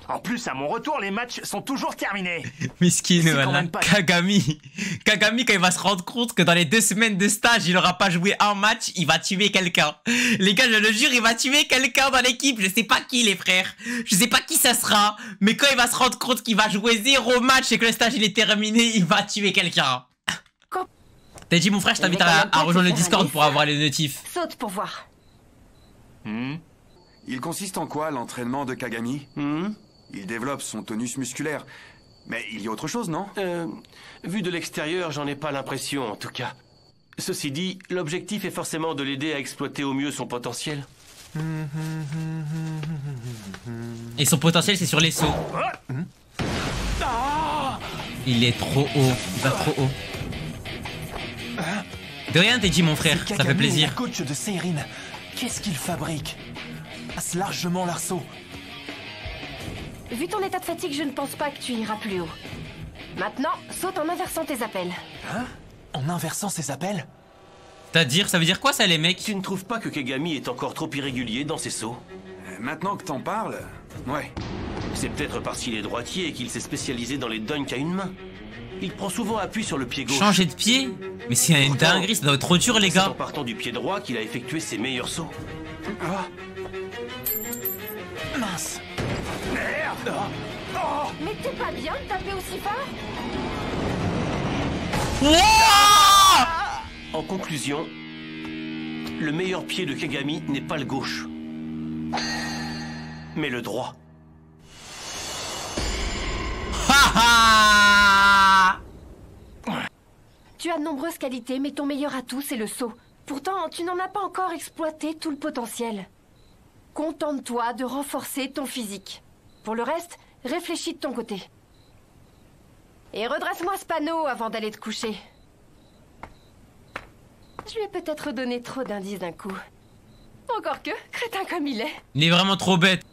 En plus, à mon retour, les matchs sont toujours terminés. Miskin, voilà. Kagami. Kagami, quand il va se rendre compte que dans les 2 semaines de stage, il aura pas joué un match, il va tuer quelqu'un. Les gars, je le jure, il va tuer quelqu'un dans l'équipe. Je sais pas qui, les frères. Je sais pas qui ça sera. Mais quand il va se rendre compte qu'il va jouer 0 match et que le stage il est terminé, il va tuer quelqu'un. T'as dit, mon frère, je t'invite à rejoindre le Discord pour avoir les notifs. Saute pour voir. Il consiste en quoi, l'entraînement de Kagami? Il développe son tonus musculaire. Mais il y a autre chose, non? Vu de l'extérieur, j'en ai pas l'impression, en tout cas. Ceci dit, l'objectif est forcément de l'aider à exploiter au mieux son potentiel. Et son potentiel, c'est sur les sauts. Il est trop haut. Il va trop haut. De rien, t'es dit, mon frère. Ça fait plaisir. Le coach de Seirin. Qu'est-ce qu'il fabrique? Passe largement l'arceau. Vu ton état de fatigue, je ne pense pas que tu iras plus haut. Maintenant, saute en inversant tes appels. Hein? En inversant ses appels? C'est-à-dire, ça veut dire quoi ça, les mecs? Tu ne trouves pas que Kagami est encore trop irrégulier dans ses sauts? Maintenant que t'en parles, ouais. C'est peut-être parce qu'il est droitier et qu'il s'est spécialisé dans les dunks à une main. Il prend souvent appui sur le pied gauche. Changer de pied? Mais c'est une dinguerie, ça doit être trop dur, les gars. C'est en partant du pied droit qu'il a effectué ses meilleurs sauts. Mince. Merde. Mais t'es pas bien de taper aussi fort? En conclusion, le meilleur pied de Kagami n'est pas le gauche, mais le droit. Tu as de nombreuses qualités, mais ton meilleur atout, c'est le saut. Pourtant, tu n'en as pas encore exploité tout le potentiel. Contente-toi de renforcer ton physique. Pour le reste, réfléchis de ton côté. Et redresse-moi ce panneau avant d'aller te coucher. Je lui ai peut-être donné trop d'indices d'un coup. Encore que, crétin comme il est. Il est vraiment trop bête.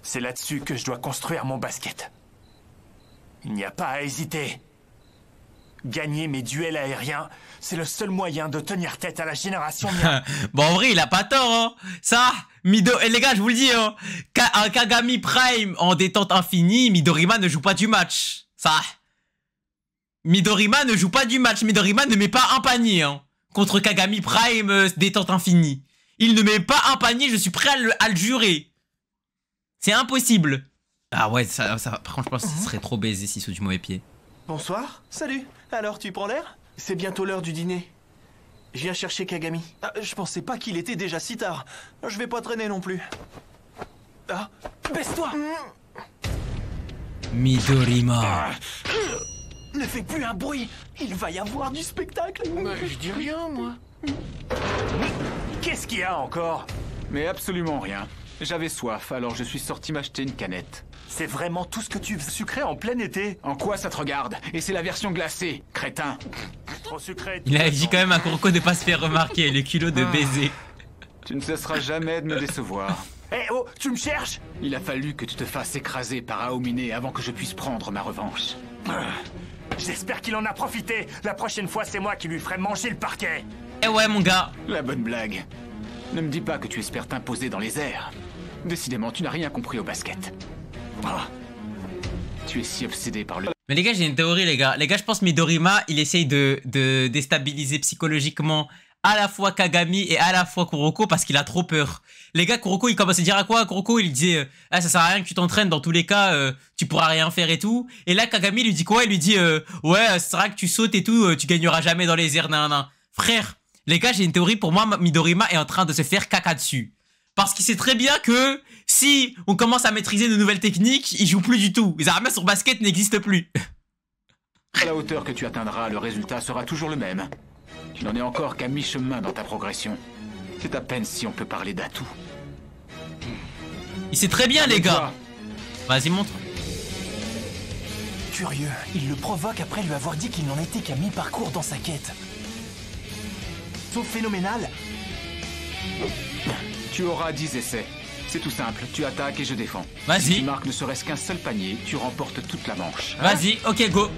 C'est là-dessus que je dois construire mon basket. Il n'y a pas à hésiter. Gagner mes duels aériens, c'est le seul moyen de tenir tête à la génération mienne. Bon, en vrai, il a pas tort, hein. Ça, et les gars, je vous le dis, hein. Un Kagami Prime en détente infinie, Midorima ne joue pas du match. Ça. Midorima ne joue pas du match. Midorima ne met pas un panier, hein. Contre Kagami Prime détente infinie. Il ne met pas un panier, je suis prêt à le jurer. C'est impossible. Ah ouais, ça, par contre, je pense que ce serait trop baisé s'il saute du mauvais pied. Bonsoir, salut. Alors, tu prends l'air? C'est bientôt l'heure du dîner. Je viens chercher Kagami. Ah, je pensais pas qu'il était déjà si tard. Je vais pas traîner non plus. Ah, baisse-toi. Midorima. Ne fais plus un bruit. Il va y avoir du spectacle. Je dis rien, moi. Qu'est-ce qu'il y a encore? Mais absolument rien. J'avais soif, alors je suis sorti m'acheter une canette. C'est vraiment tout ce que tu veux sucrer en plein été? En quoi ça te regarde? Et c'est la version glacée, crétin. Trop sucré. Il a dit quand même à Kuroko de pas se faire remarquer, le culot de baiser. Tu ne cesseras jamais de me décevoir. Eh oh, tu me cherches? Il a fallu que tu te fasses écraser par Aomine avant que je puisse prendre ma revanche. J'espère qu'il en a profité. La prochaine fois, c'est moi qui lui ferai manger le parquet. Eh ouais, mon gars. La bonne blague. Ne me dis pas que tu espères t'imposer dans les airs. Décidément, tu n'as rien compris au basket. Tu es si obsédé par le... Mais les gars, j'ai une théorie, les gars. Les gars, je pense que Midorima, il essaye de déstabiliser psychologiquement à la fois Kagami et à la fois Kuroko parce qu'il a trop peur. Les gars, Kuroko, il commence à dire à quoi? Kuroko, il disait ah, ça sert à rien que tu t'entraînes, dans tous les cas, tu pourras rien faire et tout. Et là, Kagami lui dit quoi? Il lui dit ouais, ça sert à rien que tu sautes et tout, tu gagneras jamais dans les airs, nan. Frère, les gars, j'ai une théorie. Pour moi, Midorima est en train de se faire caca dessus. Parce qu'il sait très bien que si on commence à maîtriser de nouvelles techniques, il joue plus du tout. Les armes sur basket n'existent plus. À la hauteur que tu atteindras, le résultat sera toujours le même. Tu n'en es encore qu'à mi-chemin dans ta progression. C'est à peine si on peut parler d'atout. Il sait très bien, les gars. Vas-y, montre. Curieux, il le provoque après lui avoir dit qu'il n'en était qu'à mi-parcours dans sa quête. Sauf phénoménal. Tu auras 10 essais. C'est tout simple, tu attaques et je défends. Vas-y. Si tu marques ne serait-ce qu'un seul panier, tu remportes toute la manche. Vas-y, ok, go.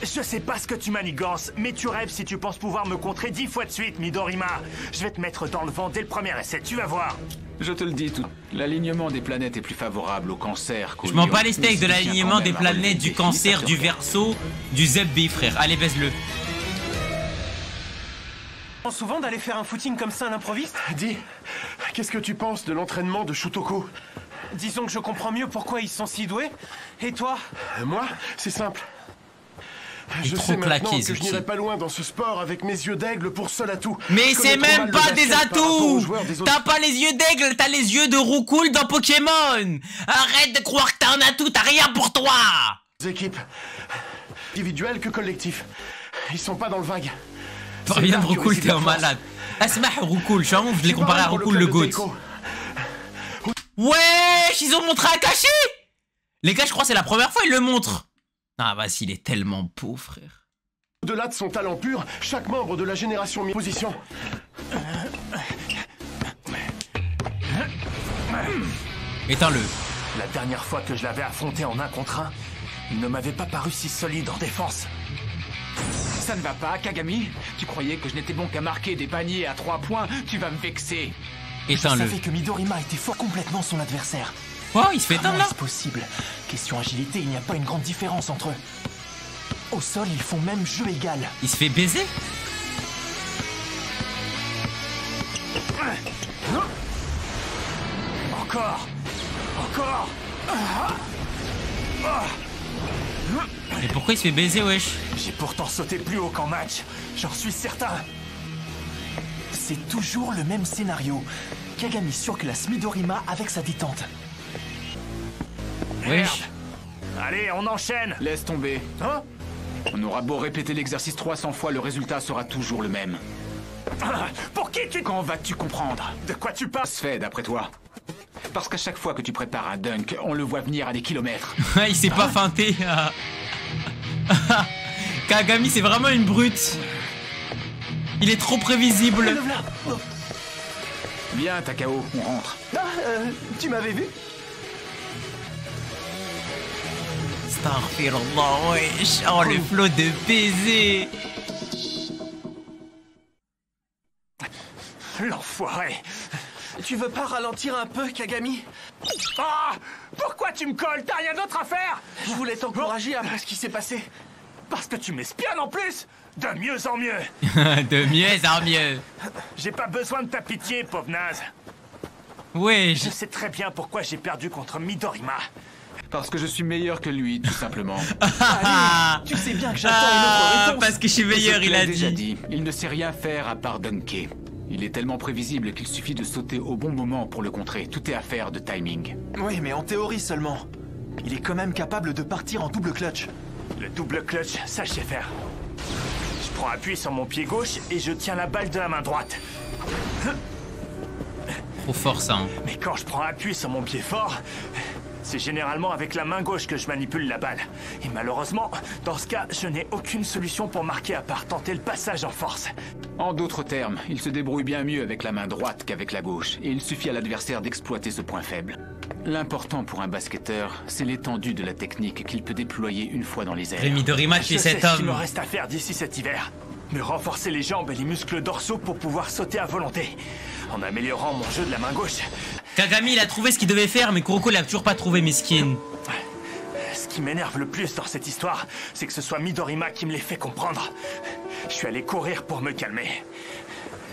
Je sais pas ce que tu manigances, mais tu rêves si tu penses pouvoir me contrer 10 fois de suite, Midorima. Je vais te mettre dans le vent dès le premier essai, tu vas voir. Je te le dis tout. L'alignement des planètes est plus favorable au cancer qu'au Je m'en lion. bats les steaks de l'alignement des planètes, du cancer, du verso, du Zebbi, frère. Allez, baise-le. Souvent d'aller faire un footing comme ça à l'improviste? Dis, qu'est-ce que tu penses de l'entraînement de Shutoko? Disons que je comprends mieux pourquoi ils sont si doués. Et toi? Moi, c'est simple. Je trop sais maintenant claqué, que je n'irai pas loin dans ce sport avec mes yeux d'aigle pour seul atout. Mais Je connais c'est trop même mal le pas basket des par rapport aux atouts. joueurs des autres. T'as pas les yeux d'aigle, t'as les yeux de roucoule dans Pokémon. Arrête de croire que t'as un atout, t'as rien pour toi. Équipes, individuelles que collectifs. Ils sont pas dans le vague. Pas bien de roucoule, t'es un malade. Asma roucoule, je suis un ouf, je l'ai comparé à roucoule le GOAT. Wesh, ils ont montré Akashi. Les gars, je crois que c'est la première fois ils le montrent. Ah bah s'il est tellement beau, frère. Au-delà de son talent pur, chaque membre de la génération mis en position. Éteins-le. La dernière fois que je l'avais affronté en 1 contre 1, il ne m'avait pas paru si solide en défense. Ça ne va pas, Kagami? Tu croyais que je n'étais bon qu'à marquer des paniers à 3 points? Tu vas me vexer. Éteins-le. Je savais que Midorima était fort complètement son adversaire. Oh, il se fait éteindre là. C'est possible. Question agilité, il n'y a pas une grande différence entre eux. Au sol, ils font même jeu égal. Il se fait baiser. Encore. Encore. Mais pourquoi il se fait baiser, wesh? J'ai pourtant sauté plus haut qu'en match. J'en suis certain. C'est toujours le même scénario. Kagami surclasse Midorima avec sa détente. Wesh. Allez, on enchaîne. Laisse tomber. Hein? On aura beau répéter l'exercice 300 fois, le résultat sera toujours le même. Pour qui tu... Quand vas-tu comprendre? De quoi tu parles? Ça se fait, d'après toi. Parce qu'à chaque fois que tu prépares un dunk, on le voit venir à des kilomètres. Il s'est pas feinté. Kagami, c'est vraiment une brute. Il est trop prévisible. Viens, Takao, on rentre. Tu m'avais vu? Astaghfirullah, wesh. Oh, le flot de baiser. L'enfoiré. Tu veux pas ralentir un peu, Kagami? Ah! Pourquoi tu me colles? T'as rien d'autre à faire? Je voulais t'encourager après ce qui s'est passé. Parce que tu m'espionnes en plus? De mieux en mieux. De mieux en mieux. J'ai pas besoin de ta pitié, pauvre naze. Wesh. Je sais très bien pourquoi j'ai perdu contre Midorima. Parce que je suis meilleur que lui, tout simplement. Allez, tu sais bien que j'attends une autre réponse. Parce que je suis meilleur, il a déjà dit. Il ne sait rien faire à part dunker. Il est tellement prévisible qu'il suffit de sauter au bon moment pour le contrer. Tout est affaire de timing. Oui, mais en théorie seulement. Il est quand même capable de partir en double clutch. Le double clutch, ça je sais faire. Je prends appui sur mon pied gauche et je tiens la balle de la main droite. Trop fort ça. Hein. Mais quand je prends appui sur mon pied fort, c'est généralement avec la main gauche que je manipule la balle. Et malheureusement, dans ce cas, je n'ai aucune solution pour marquer à part tenter le passage en force. En d'autres termes, il se débrouille bien mieux avec la main droite qu'avec la gauche, et il suffit à l'adversaire d'exploiter ce point faible. L'important pour un basketteur, c'est l'étendue de la technique qu'il peut déployer une fois dans les airs. Midorima, tu es cet ce qu'il me homme. reste à faire d'ici cet hiver. Me renforcer les jambes et les muscles dorsaux pour pouvoir sauter à volonté. En améliorant mon jeu de la main gauche. Kagami, il a trouvé ce qu'il devait faire, mais Kuroko l'a toujours pas trouvé, mesquine. Ce qui m'énerve le plus dans cette histoire, c'est que ce soit Midorima qui me l'ait fait comprendre. Je suis allé courir pour me calmer.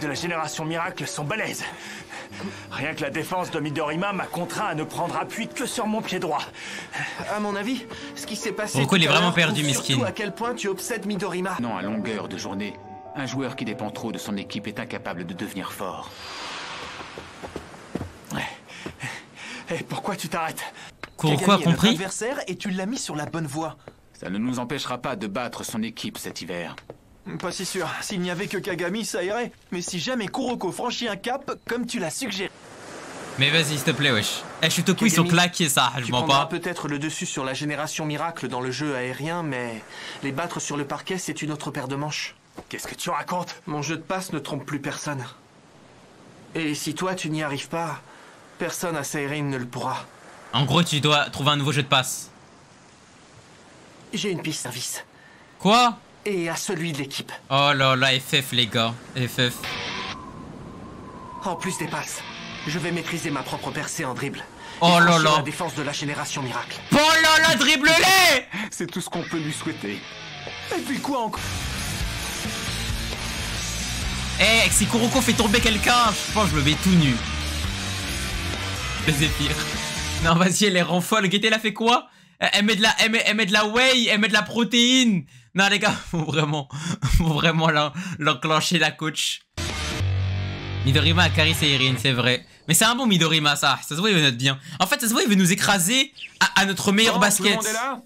De la génération miracle sont balèzes. Rien que la défense de Midorima m'a contraint à ne prendre appui que sur mon pied droit. À mon avis, ce qui s'est passé. Kuroko, il est vraiment perdu, prouve mesquine. surtout à quel point tu obsèdes Midorima. Non, à longueur de journée, un joueur qui dépend trop de son équipe est incapable de devenir fort. Et pourquoi tu t'arrêtes? Kuroko a compris. Adversaire et tu l'as mis sur la bonne voie. Ça ne nous empêchera pas de battre son équipe cet hiver. Pas si sûr. S'il n'y avait que Kagami, ça irait. Mais si jamais Kuroko franchit un cap, comme tu l'as suggéré. Mais vas-y, s'il te plaît, wesh. Eh, je suis tout coup, ils sont claqués, ça, je Tu mens prendras pas. peut-être le dessus sur la génération miracle dans le jeu aérien, mais les battre sur le parquet, c'est une autre paire de manches. Qu'est-ce que tu racontes? Mon jeu de passe ne trompe plus personne. Et si toi, tu n'y arrives pas, personne à Seirin ne le pourra. En gros, tu dois trouver un nouveau jeu de passe. J'ai une piste service. Quoi? Et à celui de l'équipe. Oh là là, FF les gars, FF. En plus des passes, je vais maîtriser ma propre percée en dribble. Oh là là. La défense de la génération miracle. Oh là là, dribble-les! C'est tout ce qu'on peut lui souhaiter. Et puis quoi encore? Eh, si Kuroko fait tomber quelqu'un, je pense que je me mets tout nu. Le Zéphyr. Non, vas-y, elle est rend folle. Guettez, elle a fait quoi? Elle met de la whey, elle met de la protéine. Non, les gars, faut vraiment l'enclencher, la coach. Midorima a caressé Irine, c'est vrai. Mais c'est un bon Midorima, ça. Ça se voit, il veut notre bien. En fait, ça se voit, il veut nous écraser à notre meilleur basket. Tout le monde est là?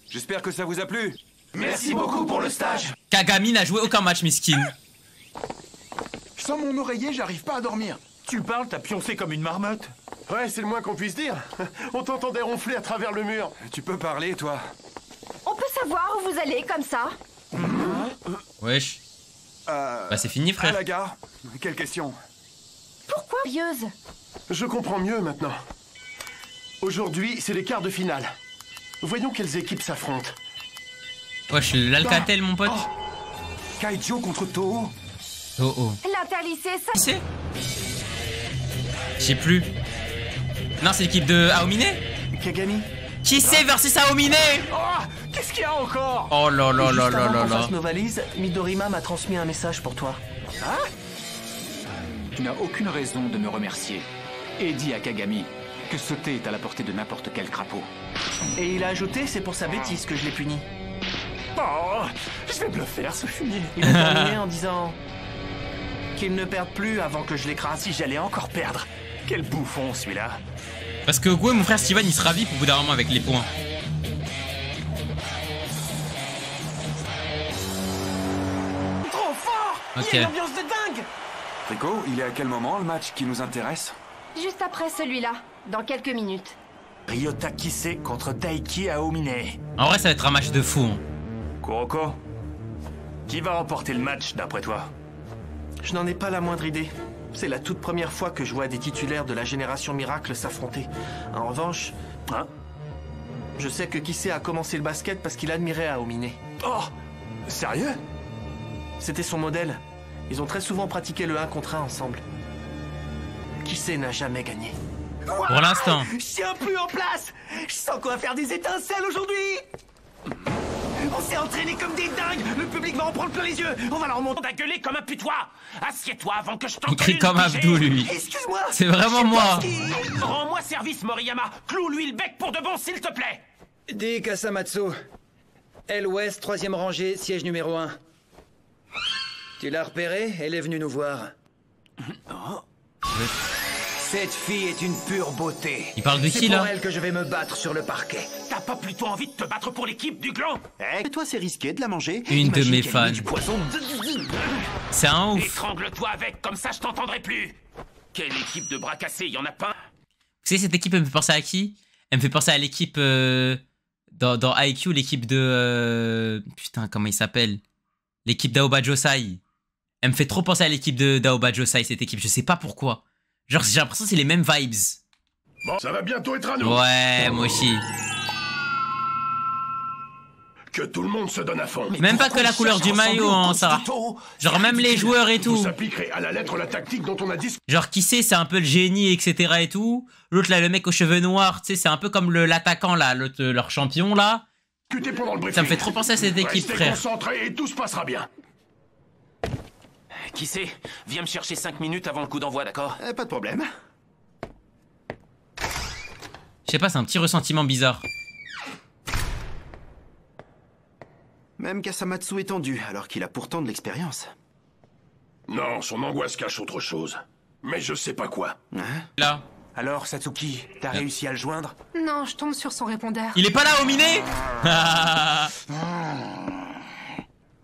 J'espère que ça vous a plu. Merci beaucoup pour le stage. Kagami n'a joué aucun match, miskin. Sans mon oreiller, j'arrive pas à dormir. Tu parles, t'as pioncé comme une marmotte. Ouais, c'est le moins qu'on puisse dire. On t'entendait ronfler à travers le mur. Tu peux parler, toi? On peut savoir où vous allez comme ça? Wesh. Bah c'est fini, frère. À la gare? Quelle question? Pourquoi Curieuse. Je comprends mieux maintenant. Aujourd'hui, c'est les quarts de finale. Voyons quelles équipes s'affrontent. Wesh, l'Alcatel, mon pote. Kaijo contre Toho? Oh. L'interlycée, ça... Qui c'est? J'ai plus. Non, c'est l'équipe de Aomine? Kagami. Qui c'est versus Aomine? Oh, qu'est-ce qu'il y a encore? Oh là là là là là là. Nos valises, Midorima m'a transmis un message pour toi. Hein? Tu n'as aucune raison de me remercier. Et dis à Kagami que ce thé est à la portée de n'importe quel crapaud. Et il a ajouté, c'est pour sa bêtise que je l'ai puni. Oh, je vais me le faire, ce fumier. Il a terminé en disant qu'il ne perde plus avant que je l'écrase. Si j'allais encore perdre. Quel bouffon, celui-là. Parce que Go et mon frère Steven, il se ravit au bout d'un moment avec les points. Trop fort. Ok. Il y a une ambiance de dingue. Rico, il est à quel moment le match qui nous intéresse? Juste après celui-là, dans quelques minutes. Ryota Kise contre Daiki Aomine. En vrai, ça va être un match de fou. Hein. Kuroko, qui va remporter le match d'après toi? Je n'en ai pas la moindre idée. C'est la toute première fois que je vois des titulaires de la génération miracle s'affronter. En revanche, je sais que Kise a commencé le basket parce qu'il admirait Aomine. Oh, sérieux? C'était son modèle. Ils ont très souvent pratiqué le 1 contre 1 ensemble. Kise n'a jamais gagné. Pour l'instant. Je tiens plus en place. Je sens qu'on va faire des étincelles aujourd'hui. On s'est entraînés comme des dingues. Le public va en prendre plein les yeux. On va leur montrer à gueuler comme un putois. Assieds-toi avant que je t'en... Il crie comme Abdou, lui. Excuse-moi. C'est vraiment moi. Rends-moi service, Moriyama. Cloue-lui le bec pour de bon, s'il te plaît. Dis Kasamatsu. Aile ouest, 3e rangée, siège numéro 1. Tu l'as repérée? Elle est venue nous voir. Cette fille est une pure beauté. Il parle de qui, C'est là? pour elle que je vais me battre sur le parquet. T'as pas plutôt envie de te battre pour l'équipe du clan? Et toi, c'est risqué de la manger. Une de mes fans. Du poison. C'est un ouf. Étrangle-toi avec, comme ça je t'entendrai plus. Quelle équipe de bras cassés, y en a pas? Vous savez, cette équipe, elle me fait penser à qui? Elle me fait penser à l'équipe dans IQ, l'équipe de... putain, comment il s'appelle? L'équipe d'Aoba Josai. Elle me fait trop penser à l'équipe d'Aoba Josai, cette équipe. Je sais pas pourquoi. Genre, j'ai l'impression que c'est les mêmes vibes. Bon, ça va bientôt être à nous. Ouais, moi aussi. Que tout le monde se donne à fond. Même pas que la couleur du maillot, hein, Sarah. Genre, même les joueurs et tout. Vous appliquerez à la lettre la tactique dont on a discuté. Genre, qui sait, c'est un peu le génie, etc. et tout. L'autre, là, le mec aux cheveux noirs, tu sais, c'est un peu comme l'attaquant, là, leur champion, là. Ça me fait trop penser à cette équipe, Restez frère. concentrés et tout se passera bien. Qui c'est? Viens me chercher 5 minutes avant le coup d'envoi, d'accord? Pas de problème. Je sais pas, c'est un petit ressentiment bizarre. Même Kasamatsu est tendu, alors qu'il a pourtant de l'expérience. Non, son angoisse cache autre chose. Mais je sais pas quoi. Là. Alors, Satsuki, t'as réussi à le joindre? Non, je tombe sur son répondeur. Il est pas là, Aomine?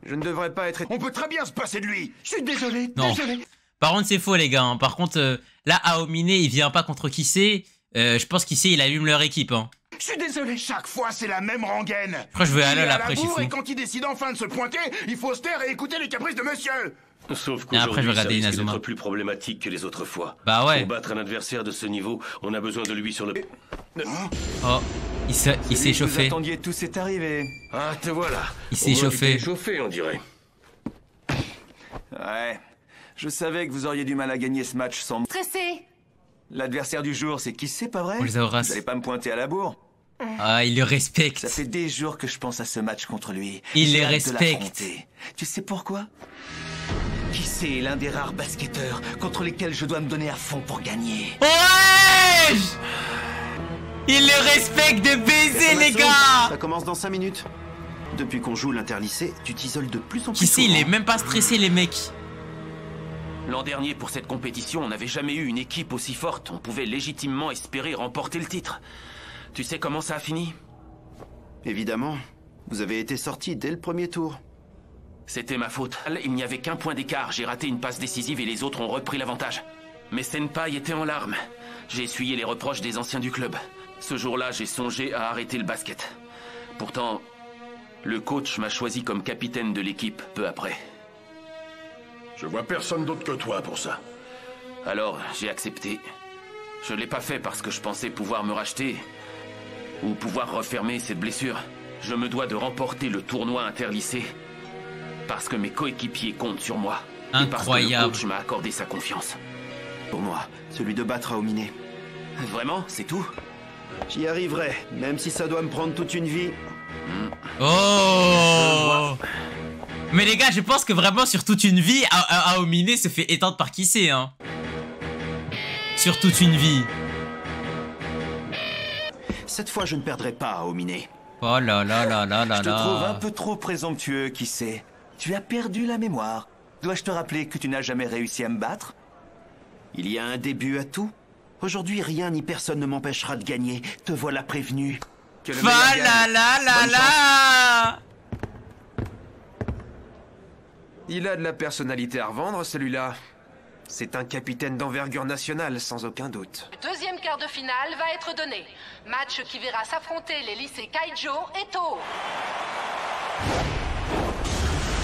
Je ne devrais pas être... On peut très bien se passer de lui. Je suis désolé, Non. désolé. Par contre, c'est faux, les gars. Hein. Par contre, là, Aomine, il vient pas contre qui c'est. Je pense qu'il sait, il allume leur équipe. Hein. Je suis désolé. Chaque fois, c'est la même rengaine. Après, je vais aller Il est là, à la après, je suis bourre fou. Et quand il décide enfin de se pointer, il faut se taire et écouter les caprices de monsieur. Sauf Et après, je vais qu'aujourd'hui, ça regarder risque Inazuma. d'être plus problématique que les autres fois. Bah ouais. Pour battre un adversaire de ce niveau, on a besoin de lui sur le... Oh. Il s'est chauffé. Vous attendiez tous est arrivé. Ah, te voilà. Il s'est chauffé. Chauffé, on dirait. Ouais. Je savais que vous auriez du mal à gagner ce match sans... Stressé. L'adversaire du jour, c'est qui c'est, pas vrai? On les a au ras. Vous allez pas me pointer à la bourre? Ah, il le respecte. Ça fait des jours que je pense à ce match contre lui. Il les J'ai hâte de respecte. l'affronter. Tu sais pourquoi? Qui c'est l'un des rares basketteurs contre lesquels je dois me donner à fond pour gagner? Ouais! Il le respecte de baiser, les gars! Ça commence dans 5 minutes. Depuis qu'on joue l'interlycée, tu t'isoles de plus en plus. Qui sait, il est même pas stressé, les mecs. L'an dernier, pour cette compétition, on n'avait jamais eu une équipe aussi forte. On pouvait légitimement espérer remporter le titre. Tu sais comment ça a fini? Évidemment. Vous avez été sortis dès le premier tour. C'était ma faute. Il n'y avait qu'un point d'écart. J'ai raté une passe décisive et les autres ont repris l'avantage. Mais Senpai était en larmes. J'ai essuyé les reproches des anciens du club. Ce jour-là, j'ai songé à arrêter le basket. Pourtant, le coach m'a choisi comme capitaine de l'équipe peu après. Je vois personne d'autre que toi pour ça. Alors, j'ai accepté. Je l'ai pas fait parce que je pensais pouvoir me racheter ou pouvoir refermer cette blessure. Je me dois de remporter le tournoi interlycée parce que mes coéquipiers comptent sur moi. Incroyable. Et parce que le coach m'a accordé sa confiance. Pour moi, celui de battre Aomine. Vraiment, c'est tout? J'y arriverai, même si ça doit me prendre toute une vie. Oh! Mais les gars, je pense que vraiment sur toute une vie, Aomine se fait éteindre par qui c'est, hein. Sur toute une vie. Cette fois, je ne perdrai pas Aomine. Oh là là là là là Je te trouve un là. peu trop présomptueux, qui sait. Tu as perdu la mémoire. Dois-je te rappeler que tu n'as jamais réussi à me battre? Il y a un début à tout. Aujourd'hui, rien ni personne ne m'empêchera de gagner. Te voilà prévenu. Que le Fa meilleur la gagne. la la Bonne la. Il a de la personnalité à revendre, celui-là. C'est un capitaine d'envergure nationale, sans aucun doute. Le deuxième quart de finale va être donné. Match qui verra s'affronter les lycées Kaijo et Toho.